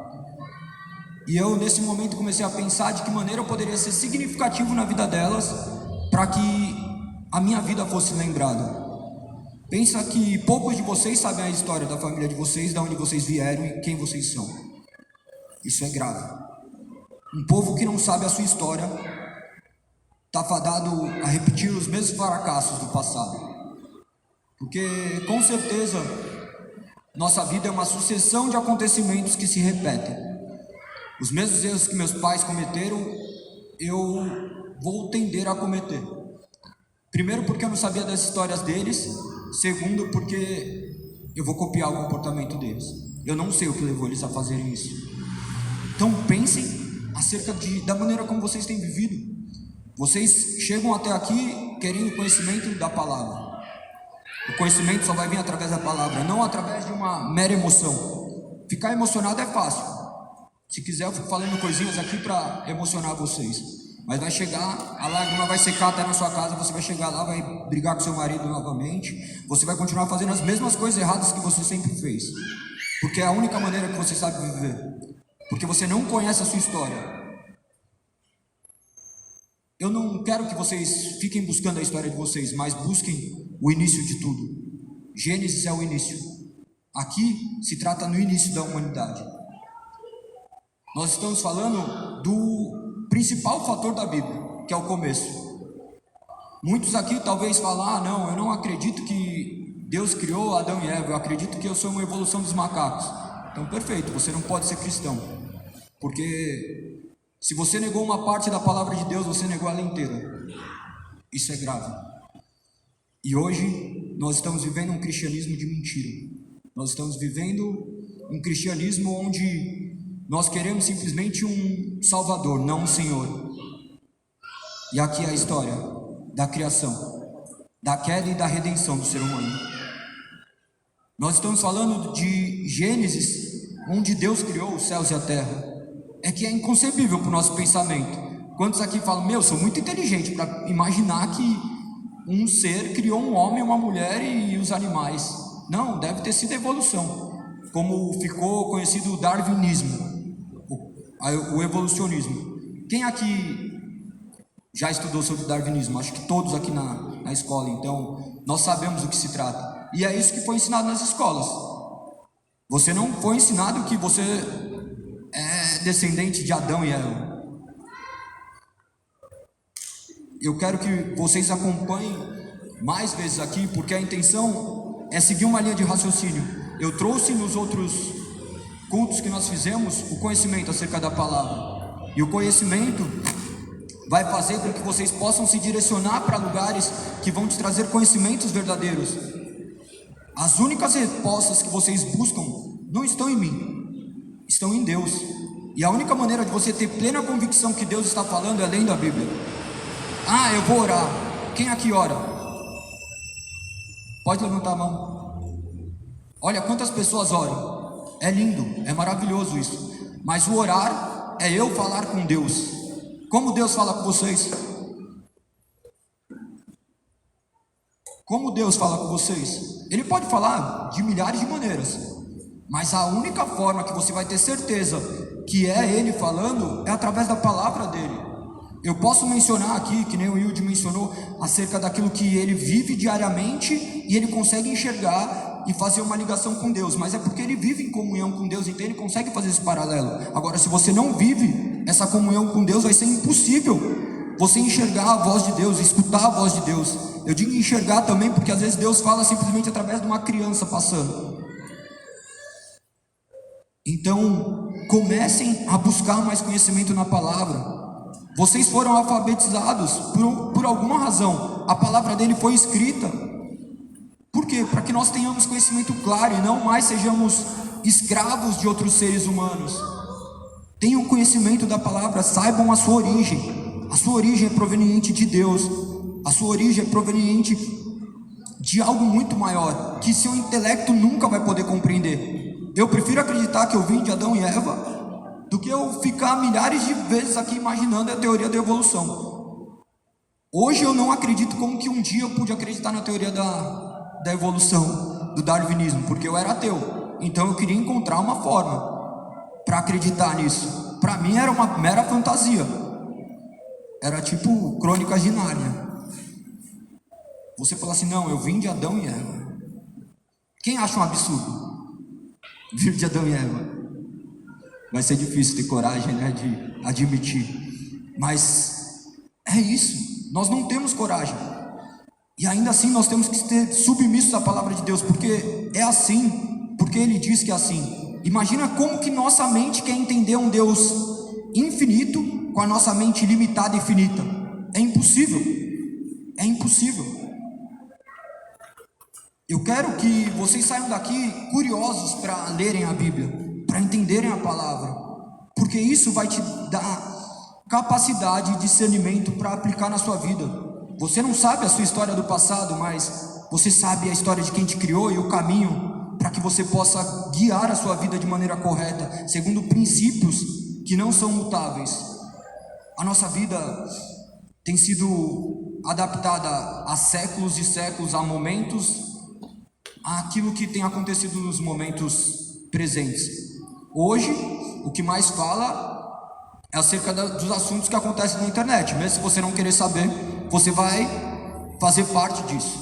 E eu, nesse momento, comecei a pensar de que maneira eu poderia ser significativo na vida delas, para que a minha vida fosse lembrada. Pensa que poucos de vocês sabem a história da família de vocês, de onde vocês vieram e quem vocês são. Isso é grave. Um povo que não sabe a sua história está fadado a repetir os mesmos fracassos do passado. Porque, com certeza, nossa vida é uma sucessão de acontecimentos que se repetem. Os mesmos erros que meus pais cometeram, eu vou tender a cometer. Primeiro, porque eu não sabia das histórias deles. Segundo, porque eu vou copiar o comportamento deles. Eu não sei o que levou eles a fazerem isso. Então, pensem acerca da maneira como vocês têm vivido. Vocês chegam até aqui querendo conhecimento da palavra. O conhecimento só vai vir através da palavra, não através de uma mera emoção. Ficar emocionado é fácil. Se quiser, eu fico falando coisinhas aqui para emocionar vocês. Mas vai chegar, a lágrima vai secar até na sua casa, você vai chegar lá, vai brigar com seu marido novamente. Você vai continuar fazendo as mesmas coisas erradas que você sempre fez. Porque é a única maneira que você sabe viver. Porque você não conhece a sua história. Eu não quero que vocês fiquem buscando a história de vocês, mas busquem o início de tudo. Gênesis é o início. Aqui se trata no início da humanidade. Nós estamos falando do principal fator da Bíblia, que é o começo. Muitos aqui talvez falam: não, eu não acredito que Deus criou Adão e Eva, eu acredito que eu sou uma evolução dos macacos. Então, perfeito, você não pode ser cristão. Porque se você negou uma parte da palavra de Deus, você negou ela inteira. Isso é grave. E hoje nós estamos vivendo um cristianismo de mentira. Nós estamos vivendo um cristianismo onde nós queremos simplesmente um Salvador, não um Senhor. E aqui é a história da criação, da queda e da redenção do ser humano. Nós estamos falando de Gênesis, onde Deus criou os céus e a terra. É que é inconcebível para o nosso pensamento. Quantos aqui falam, meu, sou muito inteligente para imaginar que um ser criou um homem, uma mulher e os animais? Não, deve ter sido evolução, como ficou conhecido o darwinismo, o evolucionismo. Quem aqui já estudou sobre darwinismo? Acho que todos aqui na escola, então nós sabemos do que se trata. E é isso que foi ensinado nas escolas. Você não foi ensinado que você é descendente de Adão e Eva. Eu quero que vocês acompanhem mais vezes aqui, porque a intenção é seguir uma linha de raciocínio. Eu trouxe nos outros cultos que nós fizemos o conhecimento acerca da palavra. E o conhecimento vai fazer com que vocês possam se direcionar para lugares que vão te trazer conhecimentos verdadeiros. As únicas respostas que vocês buscam não estão em mim, estão em Deus. E a única maneira de você ter plena convicção que Deus está falando é lendo a Bíblia. Ah, eu vou orar. Quem aqui ora? Pode levantar a mão. Olha quantas pessoas oram. É lindo, é maravilhoso isso. Mas o orar é eu falar com Deus. Como Deus fala com vocês? Como Deus fala com vocês? Ele pode falar de milhares de maneiras, mas a única forma que você vai ter certeza que é Ele falando é através da palavra dele. Eu posso mencionar aqui, que nem o Wilde mencionou, acerca daquilo que ele vive diariamente e ele consegue enxergar e fazer uma ligação com Deus, mas é porque ele vive em comunhão com Deus, então ele consegue fazer esse paralelo. Agora, se você não vive essa comunhão com Deus, vai ser impossível você enxergar a voz de Deus, escutar a voz de Deus. Eu digo enxergar também porque às vezes Deus fala simplesmente através de uma criança passando. Então, comecem a buscar mais conhecimento na palavra. Vocês foram alfabetizados por alguma razão. A palavra dele foi escrita. Por quê? Para que nós tenhamos conhecimento claro e não mais sejamos escravos de outros seres humanos. Tenham conhecimento da palavra, saibam a sua origem. A sua origem é proveniente de Deus. A sua origem é proveniente de algo muito maior, que seu intelecto nunca vai poder compreender. Eu prefiro acreditar que eu vim de Adão e Eva do que eu ficar milhares de vezes aqui imaginando a teoria da evolução. Hoje eu não acredito como que um dia eu pude acreditar na teoria da evolução, do darwinismo, porque eu era ateu. Então eu queria encontrar uma forma para acreditar nisso. Para mim era uma mera fantasia. Era tipo Crônicas de Nárnia. Você fala assim, não, eu vim de Adão e Eva. Quem acha um absurdo vir de Adão e Eva? Vai ser difícil ter coragem, né, de admitir. Mas é isso. Nós não temos coragem. E ainda assim nós temos que ser submissos à palavra de Deus, porque é assim, porque Ele diz que é assim. Imagina como que nossa mente quer entender um Deus infinito com a nossa mente limitada e finita. É impossível. É impossível. Eu quero que vocês saiam daqui curiosos para lerem a Bíblia, para entenderem a palavra, porque isso vai te dar capacidade e discernimento para aplicar na sua vida. Você não sabe a sua história do passado, mas você sabe a história de quem te criou e o caminho para que você possa guiar a sua vida de maneira correta, segundo princípios que não são mutáveis. A nossa vida tem sido adaptada há séculos e séculos, a momentos, àquilo que tem acontecido nos momentos presentes. Hoje, o que mais fala é acerca dos assuntos que acontecem na internet. Mesmo se você não querer saber, você vai fazer parte disso.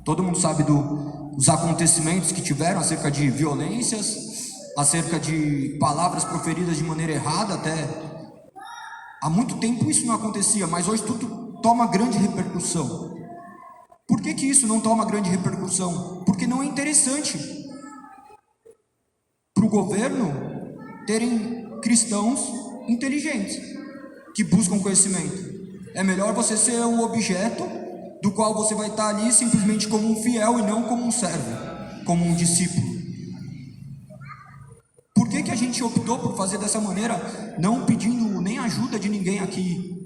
Todo mundo sabe dos acontecimentos que tiveram acerca de violências, acerca de palavras proferidas de maneira errada até. Há muito tempo isso não acontecia, mas hoje tudo toma grande repercussão. Por que isso não toma grande repercussão? Porque não é interessante para o governo terem cristãos inteligentes que buscam conhecimento. É melhor você ser um objeto do qual você vai estar ali simplesmente como um fiel e não como um servo, como um discípulo. Por que a gente optou por fazer dessa maneira, não pedindo nem ajuda de ninguém aqui?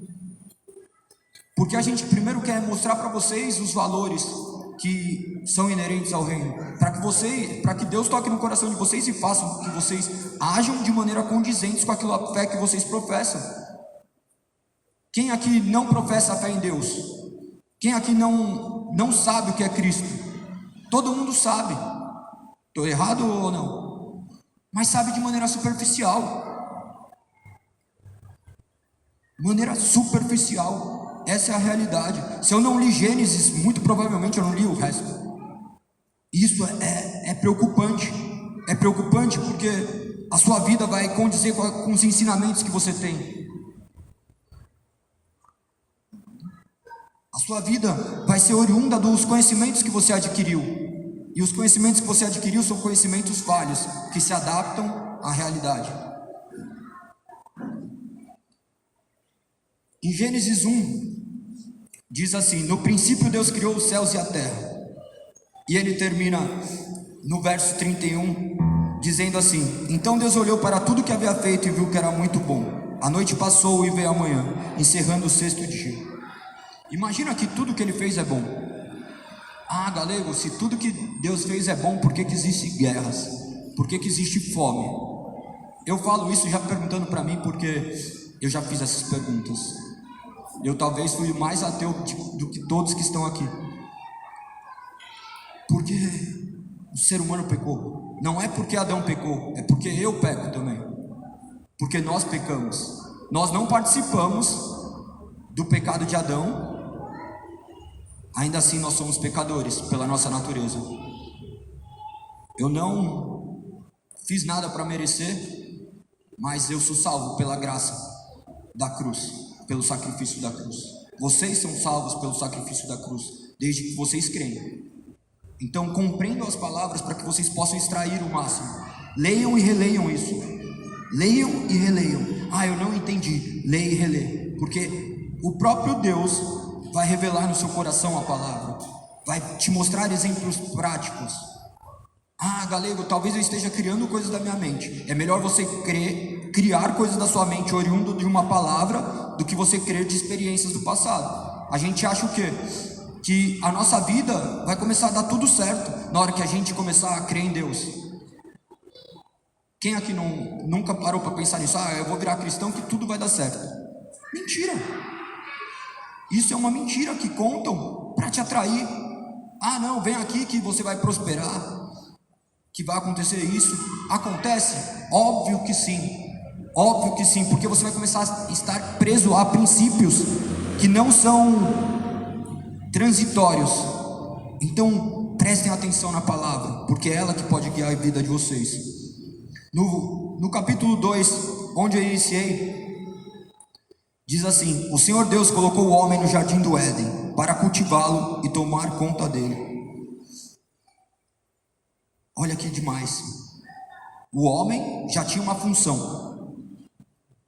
Porque a gente primeiro quer mostrar para vocês os valores que são inerentes ao reino, para que Deus toque no coração de vocês e faça com que vocês ajam de maneira condizente com aquela fé que vocês professam. Quem aqui não professa a fé em Deus? Quem aqui não sabe o que é Cristo? Todo mundo sabe. Estou errado ou não? Mas sabe de maneira superficial. Maneira superficial. Essa é a realidade. Se eu não li Gênesis, muito provavelmente eu não li o resto. Isso é preocupante. É preocupante porque a sua vida vai condizer com os ensinamentos que você tem. A sua vida vai ser oriunda dos conhecimentos que você adquiriu. E os conhecimentos que você adquiriu são conhecimentos falhos, que se adaptam à realidade. Em Gênesis 1, diz assim: no princípio Deus criou os céus e a terra. E ele termina no verso 31, dizendo assim: então Deus olhou para tudo que havia feito e viu que era muito bom. A noite passou e veio a manhã, encerrando o sexto dia. Imagina que tudo que ele fez é bom. Ah, galego, se tudo que Deus fez é bom, por que existem guerras? Por que existe fome? Eu falo isso já perguntando para mim porque eu já fiz essas perguntas. Eu talvez fui mais ateu do que todos que estão aqui. Porque o ser humano pecou. Não é porque Adão pecou, é porque eu peco também. Porque nós pecamos. Nós não participamos do pecado de Adão. Ainda assim nós somos pecadores pela nossa natureza. Eu não fiz nada para merecer, mas eu sou salvo pela graça da cruz, pelo sacrifício da cruz. Vocês são salvos pelo sacrifício da cruz, desde que vocês creem. Então compreendam as palavras para que vocês possam extrair o máximo. Leiam e releiam isso. Leiam e releiam. Ah, eu não entendi. Leia e releia, porque o próprio Deus vai revelar no seu coração a palavra, vai te mostrar exemplos práticos. Ah, galego, talvez eu esteja criando coisas da minha mente. É melhor você criar coisas da sua mente oriundo de uma palavra do que você crer de experiências do passado. A gente acha o quê? Que a nossa vida vai começar a dar tudo certo na hora que a gente começar a crer em Deus. Quem aqui nunca parou para pensar nisso? Ah, eu vou virar cristão que tudo vai dar certo. Mentira! Isso é uma mentira que contam para te atrair. Ah, não, vem aqui que você vai prosperar, que vai acontecer isso. Acontece? Óbvio que sim. Óbvio que sim, porque você vai começar a estar preso a princípios que não são transitórios. Então, prestem atenção na palavra, porque é ela que pode guiar a vida de vocês. No capítulo 2, onde eu iniciei, diz assim: o Senhor Deus colocou o homem no jardim do Éden para cultivá-lo e tomar conta dele. Olha que demais. O homem já tinha uma função.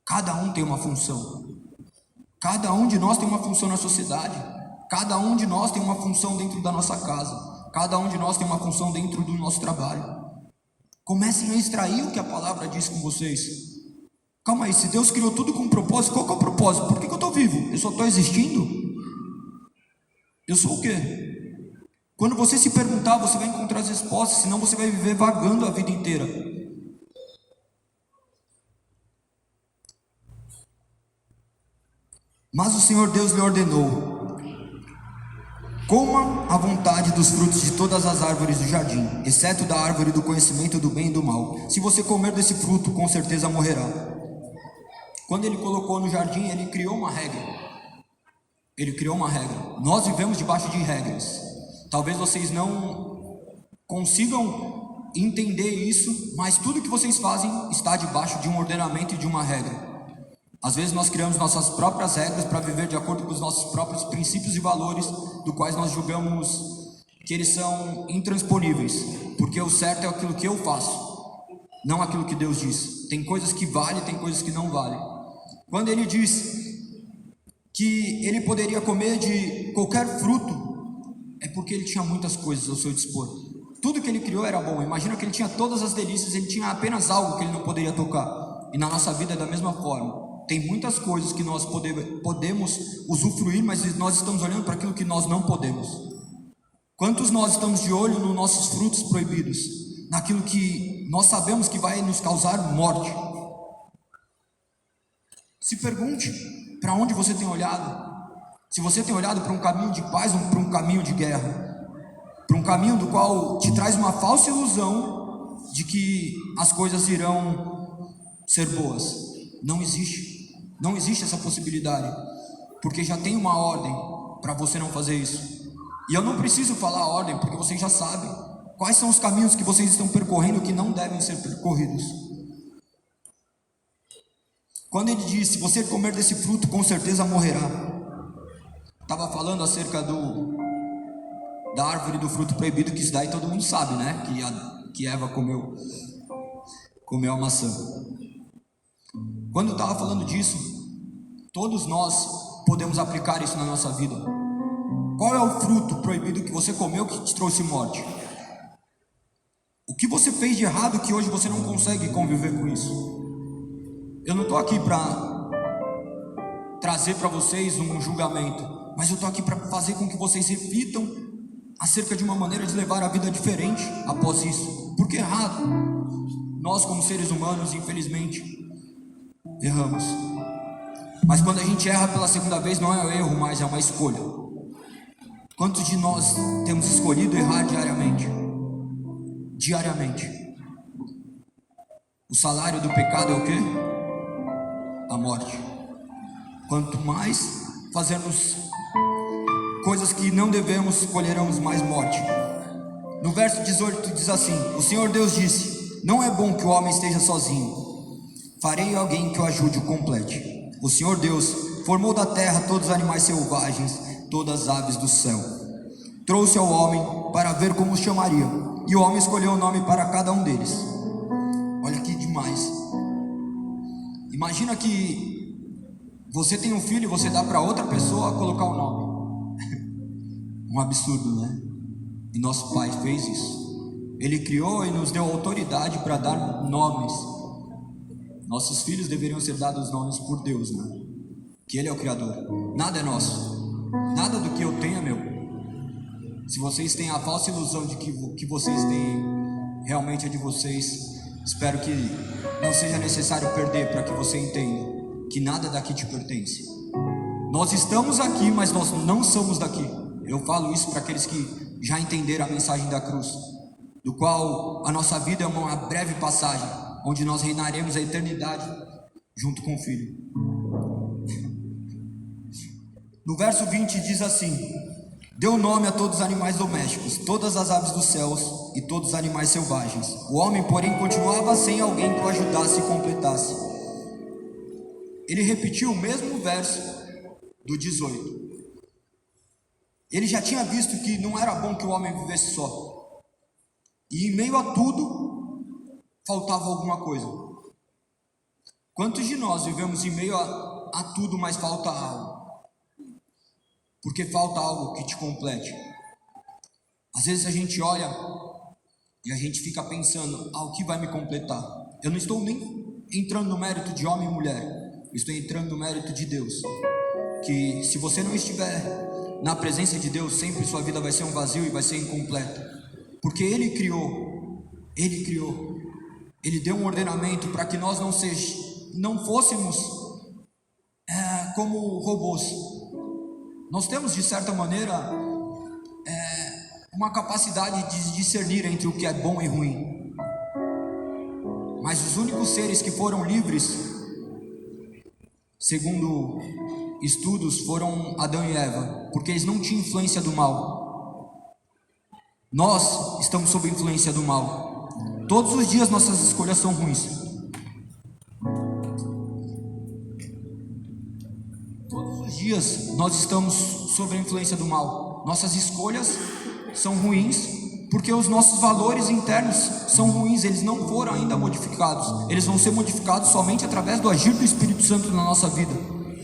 Cada um tem uma função. Cada um de nós tem uma função na sociedade. Cada um de nós tem uma função dentro da nossa casa. Cada um de nós tem uma função dentro do nosso trabalho. Comecem a extrair o que a palavra diz com vocês. Calma aí, se Deus criou tudo com um propósito, qual que é o propósito? Por que eu estou vivo? Eu só estou existindo? Eu sou o quê? Quando você se perguntar, você vai encontrar as respostas, senão você vai viver vagando a vida inteira. Mas o Senhor Deus lhe ordenou: coma à vontade dos frutos de todas as árvores do jardim, exceto da árvore do conhecimento do bem e do mal. Se você comer desse fruto, com certeza morrerá. Quando ele colocou no jardim, ele criou uma regra. Ele criou uma regra. Nós vivemos debaixo de regras. Talvez vocês não consigam entender isso, mas tudo que vocês fazem está debaixo de um ordenamento e de uma regra. Às vezes nós criamos nossas próprias regras para viver de acordo com os nossos próprios princípios e valores, do quais nós julgamos que eles são intransponíveis, porque o certo é aquilo que eu faço, não aquilo que Deus diz. Tem coisas que valem, tem coisas que não valem. Quando ele diz que ele poderia comer de qualquer fruto, é porque ele tinha muitas coisas ao seu dispor. Tudo que ele criou era bom. Imagina que ele tinha todas as delícias, ele tinha apenas algo que ele não poderia tocar. E na nossa vida é da mesma forma. Tem muitas coisas que nós podemos usufruir, mas nós estamos olhando para aquilo que nós não podemos. Quantos nós estamos de olho nos nossos frutos proibidos, naquilo que nós sabemos que vai nos causar morte? Se pergunte. para onde você tem olhado? Se você tem olhado para um caminho de paz ou para um caminho de guerra, para um caminho do qual te traz uma falsa ilusão de que as coisas irão ser boas. Não existe essa possibilidade, porque já tem uma ordem para você não fazer isso. E eu não preciso falar a ordem, porque vocês já sabem quais são os caminhos que vocês estão percorrendo que não devem ser percorridos. Quando ele diz: se você comer desse fruto, com certeza morrerá. Estava falando acerca da árvore do fruto proibido, que isso daí todo mundo sabe, né? Que Eva comeu a maçã. Quando eu estava falando disso, todos nós podemos aplicar isso na nossa vida. Qual é o fruto proibido que você comeu que te trouxe morte? O que você fez de errado que hoje você não consegue conviver com isso? Eu não estou aqui para trazer para vocês um julgamento, mas eu estou aqui para fazer com que vocês reflitam acerca de uma maneira de levar a vida diferente após isso. Porque errado, nós como seres humanos, infelizmente, erramos. Mas quando a gente erra pela segunda vez, não é um erro, mas é uma escolha. Quantos de nós temos escolhido errar diariamente? Diariamente. O salário do pecado é o quê? A morte. Quanto mais fazermos coisas que não devemos, colheremos mais morte. No verso 18 diz assim: o Senhor Deus disse: não é bom que o homem esteja sozinho, farei alguém que o ajude e o complete. O Senhor Deus formou da terra todos os animais selvagens, todas as aves do céu. Trouxe ao homem para ver como os chamaria, e o homem escolheu o nome para cada um deles. Olha que demais. Imagina que você tem um filho e você dá para outra pessoa colocar o nome. Um absurdo, né? E nosso pai fez isso. Ele criou e nos deu autoridade para dar nomes. Nossos filhos deveriam ser dados nomes por Deus, né? Que Ele é o Criador. Nada é nosso. Nada do que eu tenho é meu. Se vocês têm a falsa ilusão de que o que vocês têm realmente é de vocês, espero que não seja necessário perder para que você entenda que nada daqui te pertence. Nós estamos aqui, mas nós não somos daqui. Eu falo isso para aqueles que já entenderam a mensagem da cruz, do qual a nossa vida é uma breve passagem, onde nós reinaremos a eternidade junto com o Filho. No verso 20 diz assim: deu nome a todos os animais domésticos, todas as aves dos céus e todos os animais selvagens. O homem, porém, continuava sem alguém que o ajudasse e completasse. Ele repetiu o mesmo verso do 18. Ele já tinha visto que não era bom que o homem vivesse só. E em meio a tudo, faltava alguma coisa. Quantos de nós vivemos em meio a tudo, mas falta algo? Porque falta algo que te complete. Às vezes a gente olha e a gente fica pensando: o que vai me completar? Eu não estou nem entrando no mérito de homem e mulher, eu estou entrando no mérito de Deus. Que se você não estiver na presença de Deus, sempre sua vida vai ser um vazio e vai ser incompleta. Porque Ele criou, Ele deu um ordenamento para que nós não fôssemos como robôs. Nós temos, de certa maneira, uma capacidade de discernir entre o que é bom e ruim. Mas os únicos seres que foram livres, segundo estudos, foram Adão e Eva, porque eles não tinham influência do mal. Nós estamos sob influência do mal. Todos os dias nossas escolhas são ruins. Todos os dias nós estamos sob a influência do mal. Nossas escolhas são ruins porque os nossos valores internos são ruins. Eles não foram ainda modificados. Eles vão ser modificados somente através do agir do Espírito Santo na nossa vida.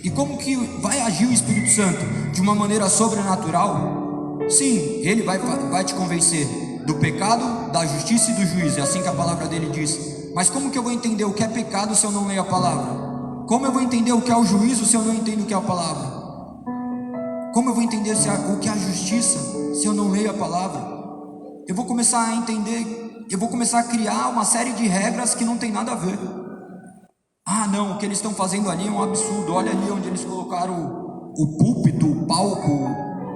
E como que vai agir o Espírito Santo? De uma maneira sobrenatural? Sim, Ele vai te convencer do pecado, da justiça e do juízo. É assim que a palavra dele diz. Mas como que eu vou entender o que é pecado se eu não leio a palavra? Como eu vou entender o que é o juízo se eu não entendo o que é a palavra? Como eu vou entender o que é a justiça se eu não leio a palavra? Eu vou começar a criar uma série de regras que não tem nada a ver. Ah, não, o que eles estão fazendo ali é um absurdo. Olha ali onde eles colocaram o púlpito, o palco.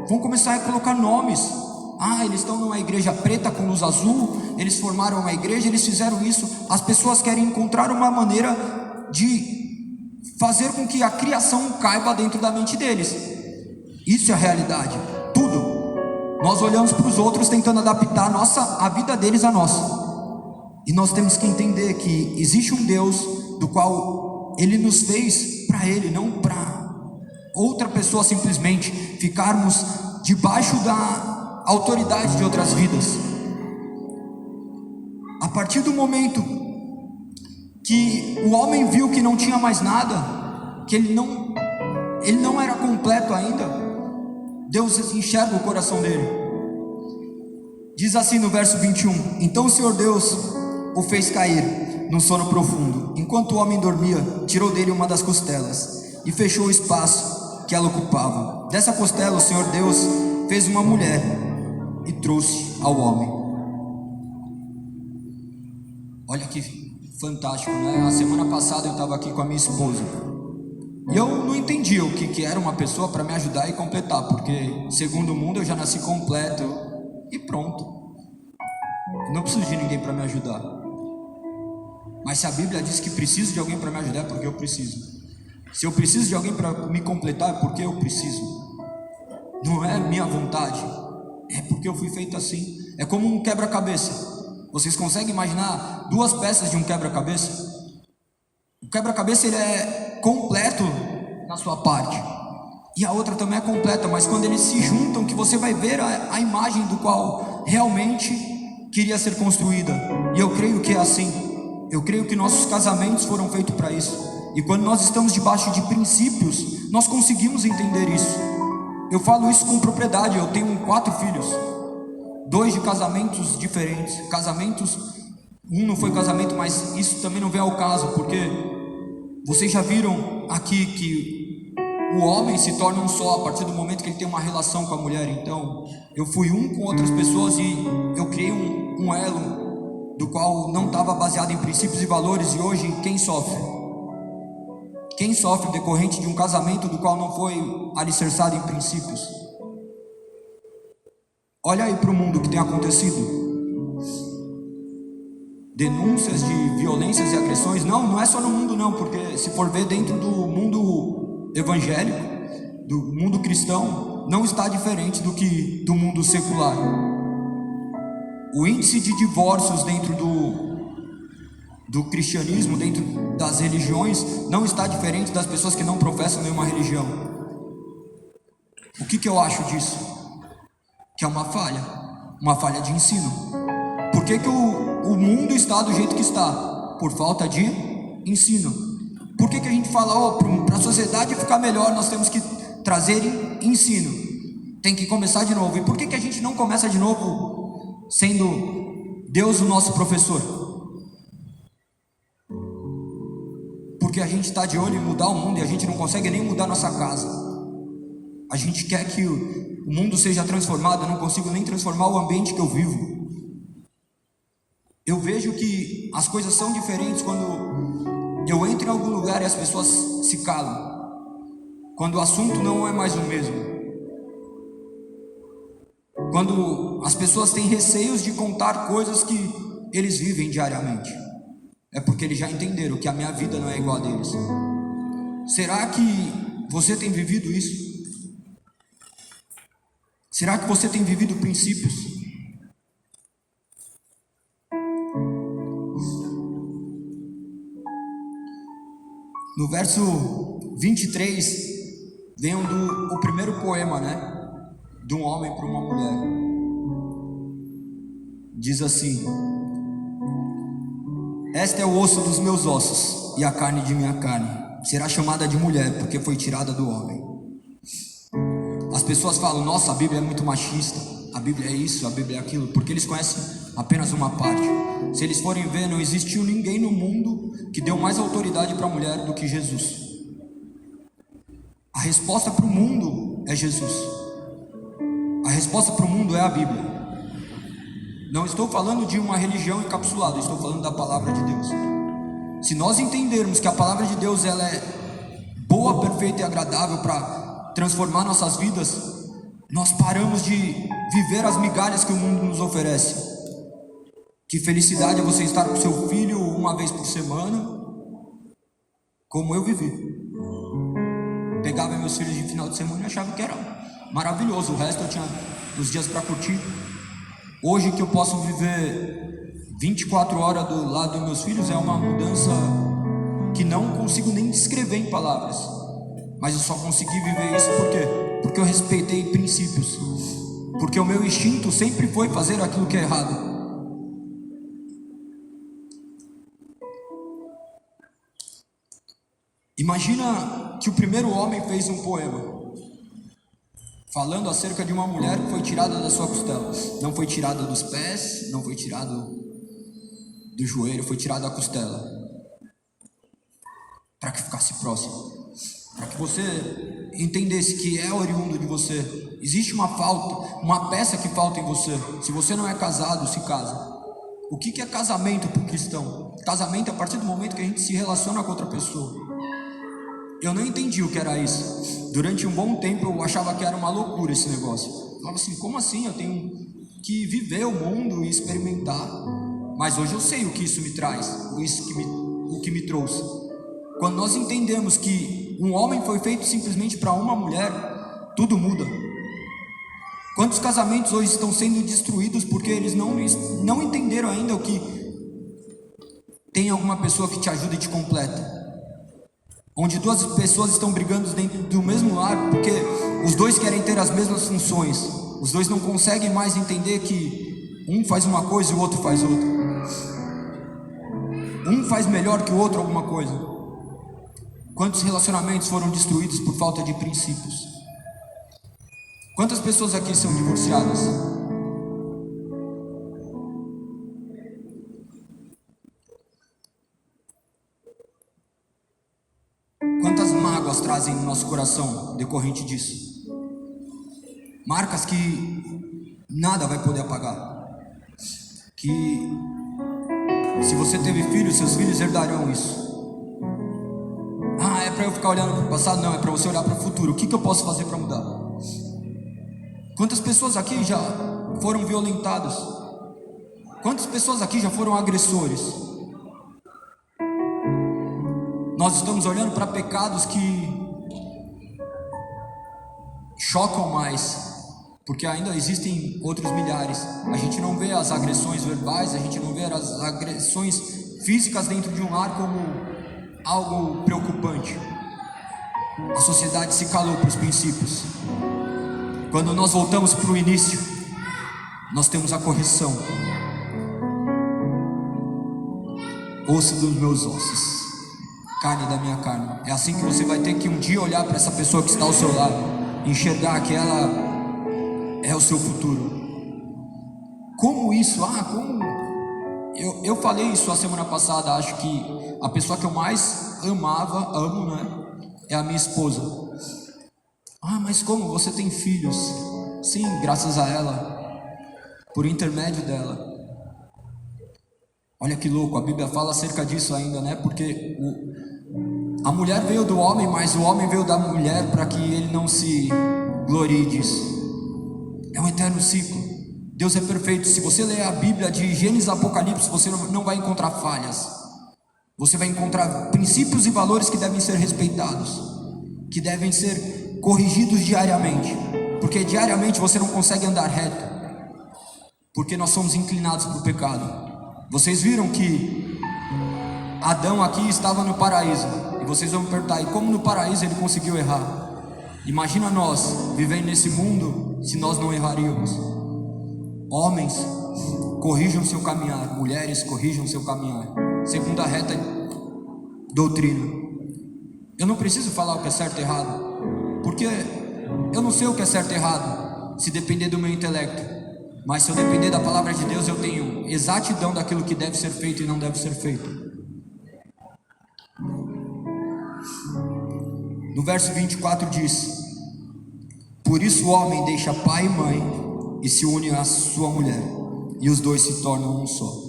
Vão começar a colocar nomes. Ah, eles estão numa igreja preta com luz azul. Eles formaram uma igreja, eles fizeram isso. As pessoas querem encontrar uma maneira de fazer com que a criação caiba dentro da mente deles. Isso é a realidade. Tudo. Nós olhamos para os outros tentando adaptar a vida deles à nossa. E nós temos que entender que existe um Deus do qual Ele nos fez para Ele, não para outra pessoa simplesmente ficarmos debaixo da autoridade de outras vidas. A partir do momento que o homem viu que não tinha mais nada, que ele não era completo ainda, Deus enxerga o coração dele. Diz assim no verso 21: Então o Senhor Deus o fez cair num sono profundo. Enquanto o homem dormia, tirou dele uma das costelas e fechou o espaço que ela ocupava. Dessa costela o Senhor Deus fez uma mulher e trouxe ao homem. Olha que fantástico, né? A semana passada eu estava aqui com a minha esposa e eu não entendia o que era uma pessoa para me ajudar e completar, porque segundo o mundo eu já nasci completo e pronto. Eu não preciso de ninguém para me ajudar. Mas se a Bíblia diz que preciso de alguém para me ajudar, é porque eu preciso. Se eu preciso de alguém para me completar, é porque eu preciso. Não é minha vontade, é porque eu fui feito assim. É como um quebra-cabeça. Vocês conseguem imaginar duas peças de um quebra-cabeça? O quebra-cabeça ele é completo na sua parte, e a outra também é completa, mas quando eles se juntam, que você vai ver a imagem do qual realmente queria ser construída. E eu creio que é assim. Eu creio que nossos casamentos foram feitos para isso. E quando nós estamos debaixo de princípios, nós conseguimos entender isso. Eu falo isso com propriedade. Eu tenho 4 filhos, 2 de casamentos diferentes. Um não foi casamento, mas isso também não vem ao caso, porque vocês já viram aqui que o homem se torna um só a partir do momento que ele tem uma relação com a mulher. Então, eu fui um com outras pessoas e eu criei um elo do qual não estava baseado em princípios e valores. E hoje quem sofre? Quem sofre decorrente de um casamento do qual não foi alicerçado em princípios? Olha aí para o mundo que tem acontecido. Denúncias de violências e agressões. Não é só no mundo não, porque se for ver dentro do mundo evangélico, do mundo cristão, não está diferente do que do mundo secular. O índice de divórcios dentro do cristianismo, dentro das religiões, não está diferente das pessoas que não professam nenhuma religião. O que eu acho disso? Que é uma falha de ensino. Por que o mundo está do jeito que está? Por falta de ensino. Por que a gente fala, para a sociedade ficar melhor, nós temos que trazer ensino? Tem que começar de novo. E por que a gente não começa de novo sendo Deus o nosso professor? Porque a gente está de olho em mudar o mundo e a gente não consegue nem mudar nossa casa. A gente quer que o mundo seja transformado, eu não consigo nem transformar o ambiente que eu vivo. Eu vejo que as coisas são diferentes quando eu entro em algum lugar e as pessoas se calam, quando o assunto não é mais o mesmo. Quando as pessoas têm receios de contar coisas que eles vivem diariamente, é porque eles já entenderam que a minha vida não é igual a deles. Será que você tem vivido isso? Será que você tem vivido princípios? No verso 23, vem o primeiro poema, né? De um homem para uma mulher. Diz assim: Esta é o osso dos meus ossos e a carne de minha carne. Será chamada de mulher, porque foi tirada do homem. As pessoas falam, nossa, a Bíblia é muito machista, a Bíblia é isso, a Bíblia é aquilo, porque eles conhecem apenas uma parte. Se eles forem ver, não existiu ninguém no mundo que deu mais autoridade para a mulher do que Jesus. A resposta para o mundo é Jesus. A resposta para o mundo é a Bíblia. Não estou falando de uma religião encapsulada, estou falando da palavra de Deus. Se nós entendermos que a palavra de Deus ela é boa, perfeita e agradável para transformar nossas vidas, nós paramos de viver as migalhas que o mundo nos oferece. Que felicidade é você estar com seu filho uma vez por semana, como eu vivi. Pegava meus filhos de final de semana e achava que era maravilhoso, o resto eu tinha os dias para curtir. Hoje que eu posso viver 24 horas do lado dos meus filhos é uma mudança que não consigo nem descrever em palavras, mas eu só consegui viver isso por quê? Porque eu respeitei princípios, porque o meu instinto sempre foi fazer aquilo que é errado. Imagina que o primeiro homem fez um poema falando acerca de uma mulher que foi tirada da sua costela. Não foi tirada dos pés, não foi tirada do joelho, foi tirada da costela, para que ficasse próximo, para que você entendesse que é oriundo de você. Existe uma falta, uma peça que falta em você. Se você não é casado, se casa. O que é casamento para o cristão? Casamento é a partir do momento que a gente se relaciona com outra pessoa. Eu não entendi o que era isso. Durante um bom tempo eu achava que era uma loucura esse negócio. Eu falava assim, como assim? Eu tenho que viver o mundo e experimentar. Mas hoje eu sei o que isso me traz, o que me trouxe. Quando nós entendemos que um homem foi feito simplesmente para uma mulher, tudo muda. Quantos casamentos hoje estão sendo destruídos porque eles não entenderam ainda o que tem alguma pessoa que te ajuda e te completa? Onde duas pessoas estão brigando dentro do mesmo lar porque os dois querem ter as mesmas funções. Os dois não conseguem mais entender que um faz uma coisa e o outro faz outra. Um faz melhor que o outro alguma coisa. Quantos relacionamentos foram destruídos por falta de princípios? Quantas pessoas aqui são divorciadas? Quantas mágoas trazem no nosso coração decorrente disso? Marcas que nada vai poder apagar. Que se você teve filhos, seus filhos herdarão isso. Ah, é para eu ficar olhando para o passado? Não, é para você olhar para o futuro. O que eu posso fazer para mudar? Quantas pessoas aqui já foram violentadas? Quantas pessoas aqui já foram agressores? Nós estamos olhando para pecados que chocam mais, porque ainda existem outros milhares. A gente não vê as agressões verbais, a gente não vê as agressões físicas dentro de um lar como algo preocupante. A sociedade se calou para os princípios. Quando nós voltamos para o início, nós temos a correção. Osso dos meus ossos, carne da minha carne. É assim que você vai ter que um dia olhar para essa pessoa que está ao seu lado, enxergar que ela é o seu futuro. Como isso? Como? Eu falei isso a semana passada. Acho que a pessoa que eu mais amo, né, é a minha esposa. Mas como? Você tem filhos? Sim, graças a ela, por intermédio dela. Olha que louco, a Bíblia fala acerca disso ainda, né? Porque a mulher veio do homem, mas o homem veio da mulher para que ele não se glorie disso. É um eterno ciclo. Deus é perfeito. Se você ler a Bíblia de Gênesis a Apocalipse, você não vai encontrar falhas. Você vai encontrar princípios e valores que devem ser respeitados, que devem ser corrigidos diariamente, porque diariamente você não consegue andar reto, porque nós somos inclinados para o pecado. Vocês viram que Adão aqui estava no paraíso, e vocês vão me perguntar, e como no paraíso ele conseguiu errar? Imagina nós vivendo nesse mundo se nós não erraríamos. Homens, corrijam seu caminhar. Mulheres, corrijam seu caminhar segundo a reta doutrina. Eu não preciso falar o que é certo e errado, porque eu não sei o que é certo e errado se depender do meu intelecto. Mas se eu depender da palavra de Deus, eu tenho exatidão daquilo que deve ser feito e não deve ser feito. No verso 24 diz: por isso o homem deixa pai e mãe e se une à sua mulher, e os dois se tornam um só.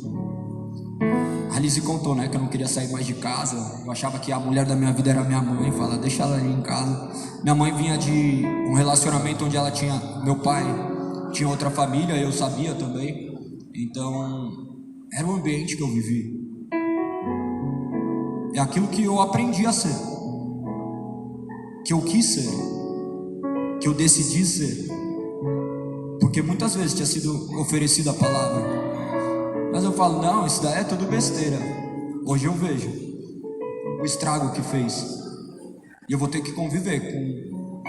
a Lizzy contou, né, que eu não queria sair mais de casa. Eu achava que a mulher da minha vida era minha mãe. Fala, deixa ela ali em casa. Minha mãe vinha de um relacionamento onde ela tinha, meu pai tinha outra família, eu sabia também. Então, era o ambiente que eu vivi. É aquilo que eu aprendi a ser, que eu quis ser, que eu decidi ser. Porque muitas vezes tinha sido oferecida a palavra, mas eu falo, não, isso daí é tudo besteira. Hoje eu vejo o estrago que fez, e eu vou ter que conviver com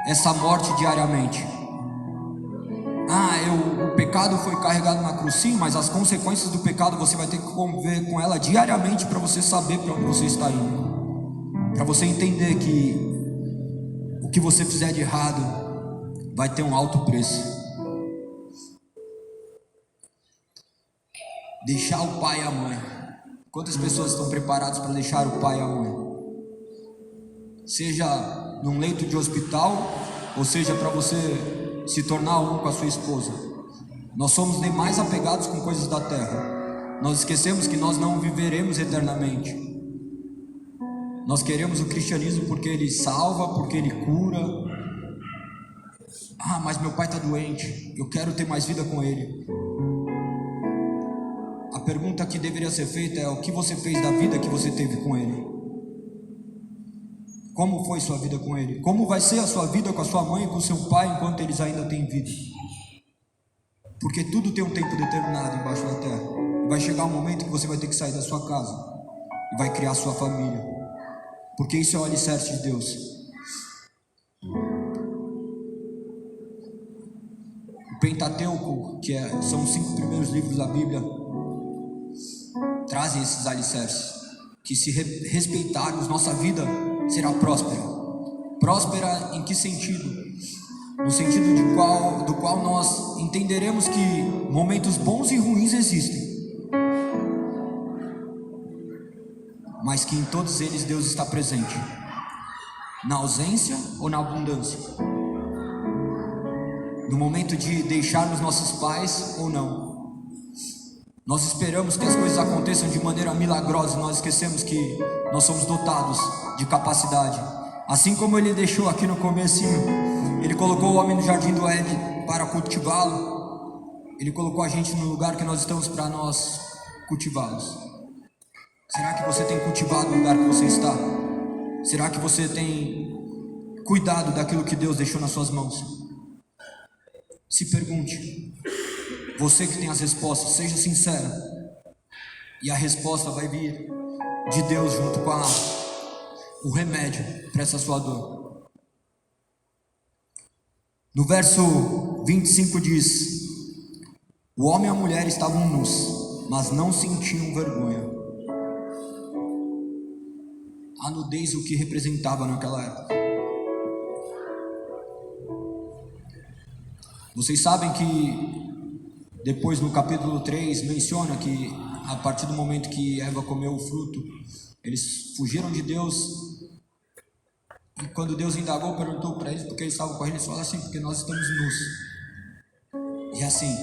essa morte diariamente. O pecado foi carregado na cruz, sim, mas as consequências do pecado você vai ter que conviver com ela diariamente para você saber para onde você está indo, para você entender que o que você fizer de errado vai ter um alto preço. Deixar o pai e a mãe. Quantas pessoas estão preparadas para deixar o pai e a mãe? Seja num leito de hospital, ou seja para você se tornar um com a sua esposa. Nós somos demais apegados com coisas da terra. Nós esquecemos que nós não viveremos eternamente. Nós queremos o cristianismo porque ele salva, porque ele cura. Mas meu pai está doente, eu quero ter mais vida com ele. A pergunta que deveria ser feita é: o que você fez da vida que você teve com ele? Como foi sua vida com ele? Como vai ser a sua vida com a sua mãe e com seu pai enquanto eles ainda têm vida? Porque tudo tem um tempo determinado embaixo da terra. E vai chegar um momento que você vai ter que sair da sua casa e vai criar sua família, porque isso é o alicerce de Deus. O Pentateuco, são os 5 primeiros livros da Bíblia, trazem esses alicerces, que se respeitarmos, nossa vida será próspera. Próspera em que sentido? No sentido do qual nós entenderemos que momentos bons e ruins existem, mas que em todos eles Deus está presente, na ausência ou na abundância, no momento de deixarmos nossos pais ou não. Nós esperamos que as coisas aconteçam de maneira milagrosa, nós esquecemos que nós somos dotados de capacidade. Assim como ele deixou aqui no comecinho, ele colocou o homem no jardim do Éden para cultivá-lo, ele colocou a gente no lugar que nós estamos para nós cultivá-los. Será que você tem cultivado o lugar que você está? Será que você tem cuidado daquilo que Deus deixou nas suas mãos? Se pergunte. Você que tem as respostas, seja sincera, e a resposta vai vir de Deus junto com o remédio para essa sua dor. No verso 25 diz: o homem e a mulher estavam nus, mas não sentiam vergonha. A nudez, o que representava naquela época? Vocês sabem que depois no capítulo 3 menciona que a partir do momento que Eva comeu o fruto, eles fugiram de Deus. E quando Deus indagou, perguntou para eles porque eles estavam correndo, eles falaram assim: porque nós estamos nus. E é assim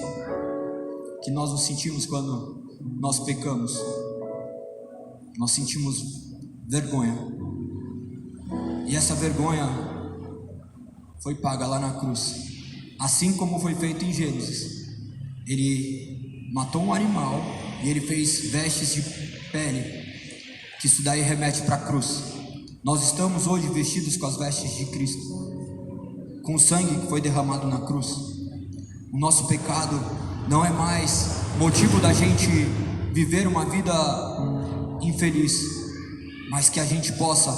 que nós nos sentimos quando nós pecamos. Nós sentimos vergonha. E essa vergonha foi paga lá na cruz. Assim como foi feito em Gênesis. Ele matou um animal e ele fez vestes de pele, que isso daí remete para a cruz. Nós estamos hoje vestidos com as vestes de Cristo, com o sangue que foi derramado na cruz. O nosso pecado não é mais motivo da gente viver uma vida infeliz, mas que a gente possa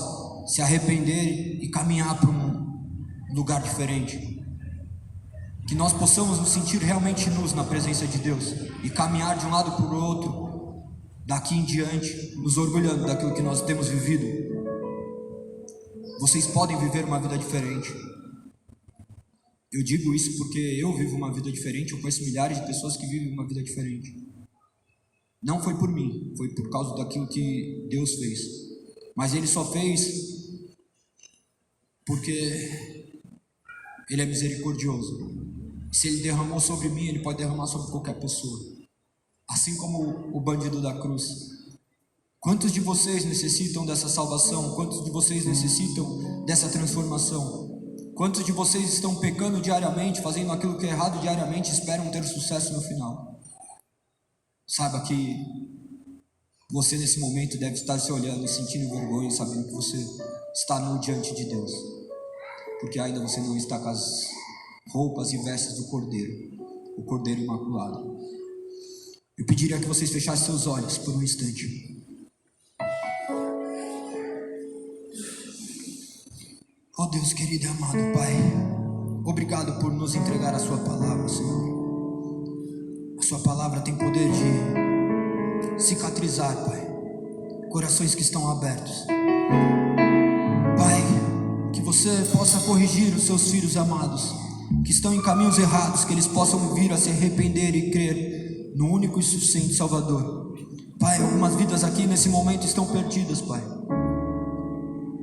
se arrepender e caminhar para um lugar diferente. Que nós possamos nos sentir realmente nus na presença de Deus e caminhar de um lado para o outro, daqui em diante, nos orgulhando daquilo que nós temos vivido. Vocês podem viver uma vida diferente. Eu digo isso porque eu vivo uma vida diferente, eu conheço milhares de pessoas que vivem uma vida diferente. Não foi por mim, foi por causa daquilo que Deus fez. Mas Ele só fez porque Ele é misericordioso. Se Ele derramou sobre mim, Ele pode derramar sobre qualquer pessoa. Assim como o bandido da cruz, Quantos de vocês necessitam dessa salvação? Quantos de vocês necessitam dessa transformação? Quantos de vocês estão pecando diariamente, fazendo aquilo que é errado diariamente e esperam ter sucesso no final? Saiba que você nesse momento deve estar se olhando e sentindo vergonha, sabendo que você está nu diante de Deus, porque ainda você não está com as roupas e vestes do Cordeiro, o Cordeiro Imaculado. Eu pediria que vocês fechassem seus olhos por um instante. Oh Deus querido e amado Pai, obrigado por nos entregar a sua palavra, Senhor. A sua palavra tem poder de cicatrizar, Pai, corações que estão abertos. Pai, que você possa corrigir os seus filhos amados, que estão em caminhos errados, que eles possam vir a se arrepender e crer no único e suficiente Salvador. Pai, algumas vidas aqui nesse momento estão perdidas, Pai.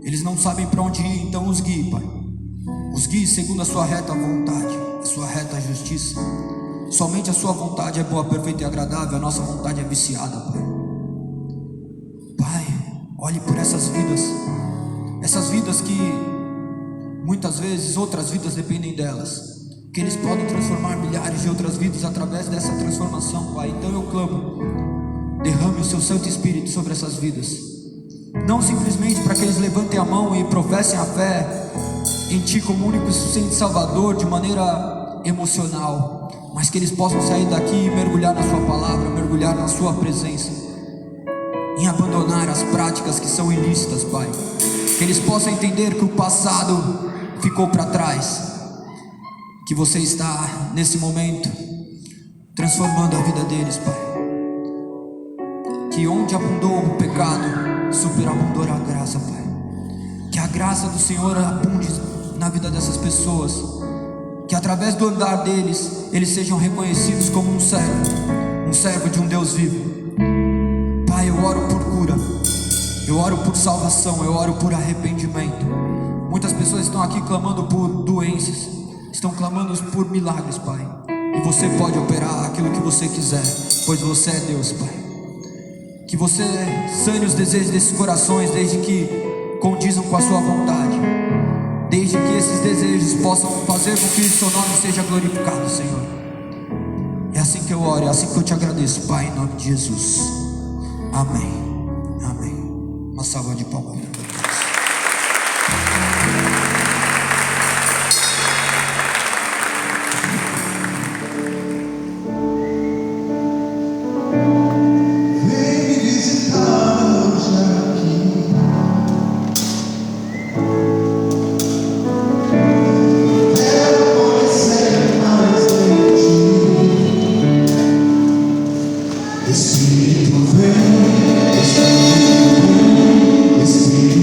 Eles não sabem para onde ir, então os guie, Pai. Os guie segundo a sua reta vontade, a sua reta justiça. Somente a sua vontade é boa, perfeita e agradável. A nossa vontade é viciada, Pai. Pai, olhe por essas vidas que muitas vezes outras vidas dependem delas, que eles podem transformar milhares de outras vidas através dessa transformação, Pai. Então eu clamo, derrame o seu Santo Espírito sobre essas vidas. Não simplesmente para que eles levantem a mão e professem a fé em Ti como único e suficiente Salvador de maneira emocional, mas que eles possam sair daqui e mergulhar na Sua palavra, mergulhar na Sua presença, em abandonar as práticas que são ilícitas, Pai. Que eles possam entender que o passado ficou para trás, que você está nesse momento transformando a vida deles, Pai. Que onde abundou o pecado, superabundou a graça, Pai. Que a graça do Senhor abunde na vida dessas pessoas, que através do andar deles, eles sejam reconhecidos como um servo de um Deus vivo. Pai, eu oro por cura, eu oro por salvação, eu oro por arrependimento. Muitas pessoas estão aqui clamando por doenças, estão clamando por milagres, Pai. E você pode operar aquilo que você quiser, pois você é Deus, Pai. Que você sane os desejos desses corações, desde que condizam com a sua vontade, desde que esses desejos possam fazer com que o seu nome seja glorificado, Senhor. É assim que eu oro, é assim que eu te agradeço, Pai, em nome de Jesus. Amém. Amém. Uma salva de palmas. Espírito vem, Espírito vem, Espírito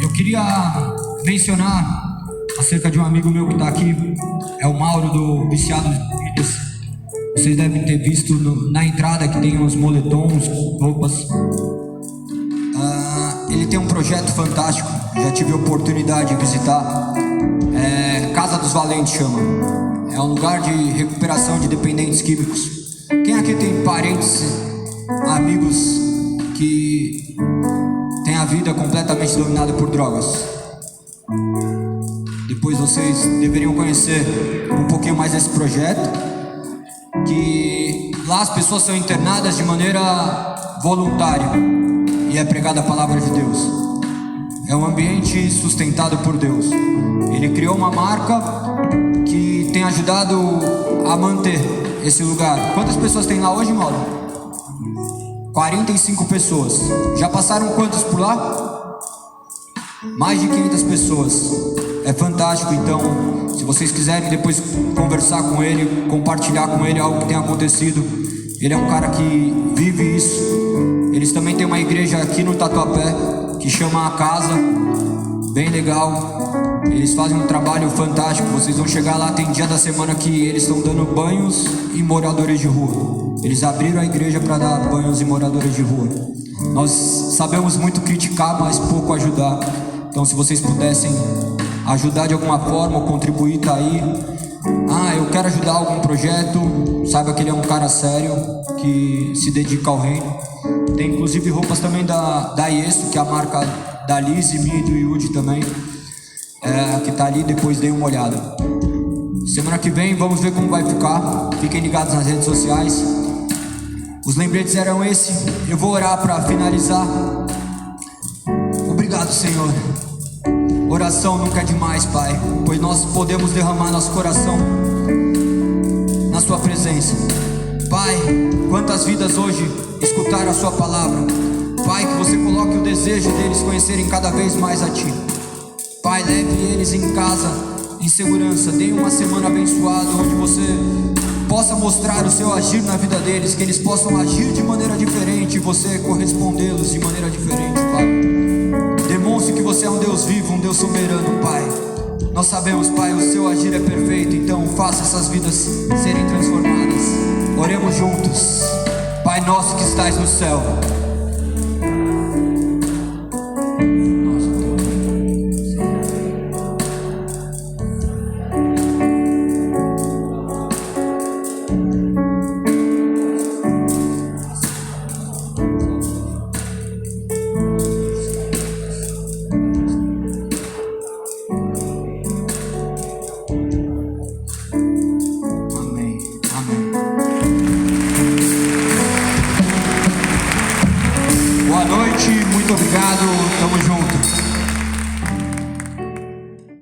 Eu queria mencionar acerca de um amigo meu que está aqui, é o Mauro do Viciados de Vidas. Vocês devem ter visto na entrada que tem uns moletons, roupas. Ele tem um projeto fantástico, já tive a oportunidade de visitar. Casa dos Valentes chama. É um lugar de recuperação de dependentes químicos. Quem aqui tem parentes, amigos que tem a vida completamente dominada por drogas? Depois vocês deveriam conhecer um pouquinho mais desse projeto, que lá as pessoas são internadas de maneira voluntária e é pregada a palavra de Deus. É um ambiente sustentado por Deus. Ele criou uma marca que tem ajudado a manter esse lugar. Quantas pessoas tem lá hoje, Mauro? 45 pessoas. Já passaram quantas por lá? Mais de 500 pessoas. É fantástico. Então, se vocês quiserem depois conversar com ele, compartilhar com ele algo que tem acontecido, ele é um cara que vive isso. Eles também têm uma igreja aqui no Tatuapé que chama A Casa, bem legal. Eles fazem um trabalho fantástico. Vocês vão chegar lá, tem dia da semana que eles estão dando banhos em moradores de rua. Eles abriram a igreja para dar banhos em moradores de rua. Nós sabemos muito criticar, mas pouco ajudar. Então, se vocês pudessem ajudar de alguma forma ou contribuir, tá aí. Eu quero ajudar algum projeto, saiba que ele é um cara sério, que se dedica ao reino. Tem inclusive roupas também da Ieso, que é a marca da Liz e minha e do Yudi também, que tá ali, depois dei uma olhada. Semana que vem vamos ver como vai ficar. Fiquem ligados nas redes sociais. Os lembretes eram esse. Eu vou orar para finalizar. Obrigado, Senhor. Oração nunca é demais, Pai, pois nós podemos derramar nosso coração na Sua presença. Pai, quantas vidas hoje escutaram a Sua palavra. Pai, que você coloque o desejo deles conhecerem cada vez mais a Ti. Pai, leve eles em casa, em segurança. Dê uma semana abençoada, onde você possa mostrar o Seu agir na vida deles, que eles possam agir de maneira diferente e você correspondê-los de maneira diferente, Pai. Demonstre que você é um Deus vivo, um Deus soberano, Pai. Nós sabemos, Pai, o Seu agir é perfeito, então faça essas vidas serem transformadas. Oremos juntos. Pai nosso que estais no céu,